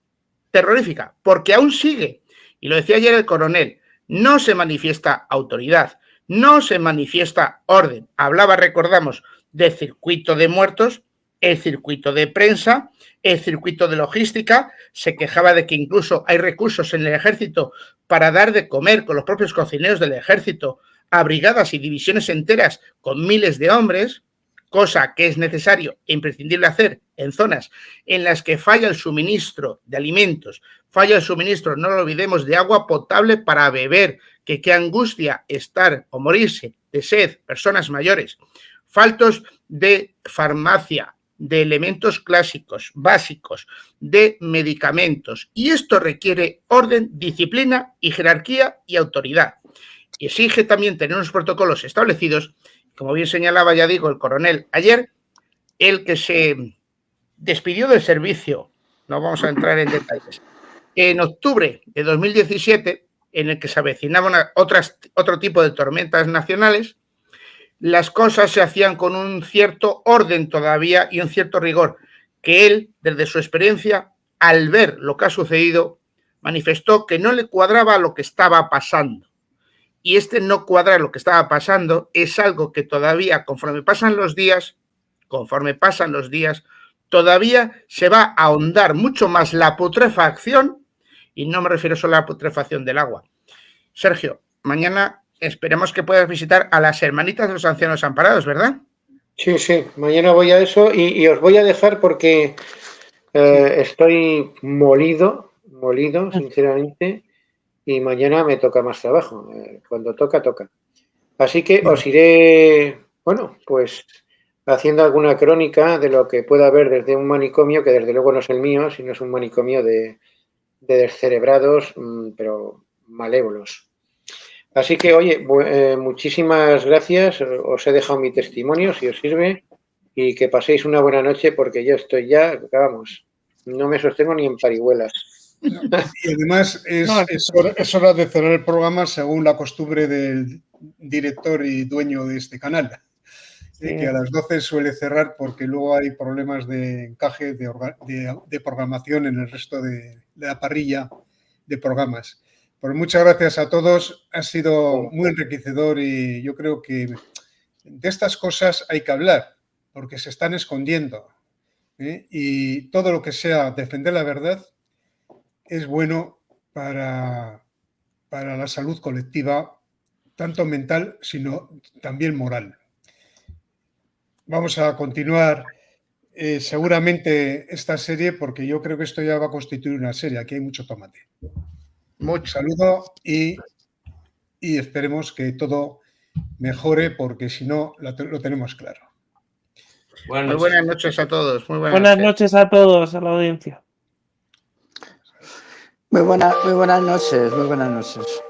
Terrorífica, porque aún sigue. Y lo decía ayer el coronel. No se manifiesta autoridad. No se manifiesta orden. Hablaba, recordamos, del circuito de muertos, el circuito de prensa, el circuito de logística. Se quejaba de que incluso hay recursos en el ejército para dar de comer con los propios cocineros del ejército a brigadas y divisiones enteras con miles de hombres, cosa que es necesario e imprescindible hacer en zonas en las que falla el suministro de alimentos, falla el suministro, no lo olvidemos, de agua potable para beber, que qué angustia estar o morirse de sed, personas mayores, faltos de farmacia, de elementos clásicos, básicos, de medicamentos. Y esto requiere orden, disciplina y jerarquía y autoridad. Y exige también tener unos protocolos establecidos, como bien señalaba, ya digo, el coronel ayer, el que se despidió del servicio, no vamos a entrar en detalles, en octubre de 2017, en el que se avecinaban otro tipo de tormentas nacionales, las cosas se hacían con un cierto orden todavía y un cierto rigor, que él, desde su experiencia, al ver lo que ha sucedido, manifestó que no le cuadraba lo que estaba pasando. Y este no cuadrar lo que estaba pasando es algo que todavía, conforme pasan los días, todavía se va a ahondar mucho más la putrefacción, y no me refiero solo a la putrefacción del agua. Sergio, mañana esperemos que puedas visitar a las hermanitas de los ancianos amparados, ¿verdad? Sí, mañana voy a eso y os voy a dejar porque estoy molido, sinceramente, y mañana me toca más trabajo. Cuando toca. Así que os iré, bueno, pues haciendo alguna crónica de lo que pueda haber desde un manicomio, que desde luego no es el mío, sino es un manicomio de descerebrados, pero malévolos. Así que, oye, muchísimas gracias. Os he dejado mi testimonio, si os sirve, y que paséis una buena noche porque yo estoy ya, vamos, no me sostengo ni en parihuelas. Y además es hora de cerrar el programa según la costumbre del director y dueño de este canal, que a las 12 suele cerrar porque luego hay problemas de encaje de programación en el resto de la parrilla de programas. Pues muchas gracias a todos, ha sido muy enriquecedor y yo creo que de estas cosas hay que hablar porque se están escondiendo, y todo lo que sea defender la verdad es bueno para la salud colectiva, tanto mental, sino también moral. Vamos a continuar seguramente esta serie porque yo creo que esto ya va a constituir una serie. Aquí hay mucho tomate. Un saludo y esperemos que todo mejore porque si no lo tenemos claro. Muy buenas noches a todos. Buenas noches a todos, a la audiencia. Muy buenas noches, muy buenas noches.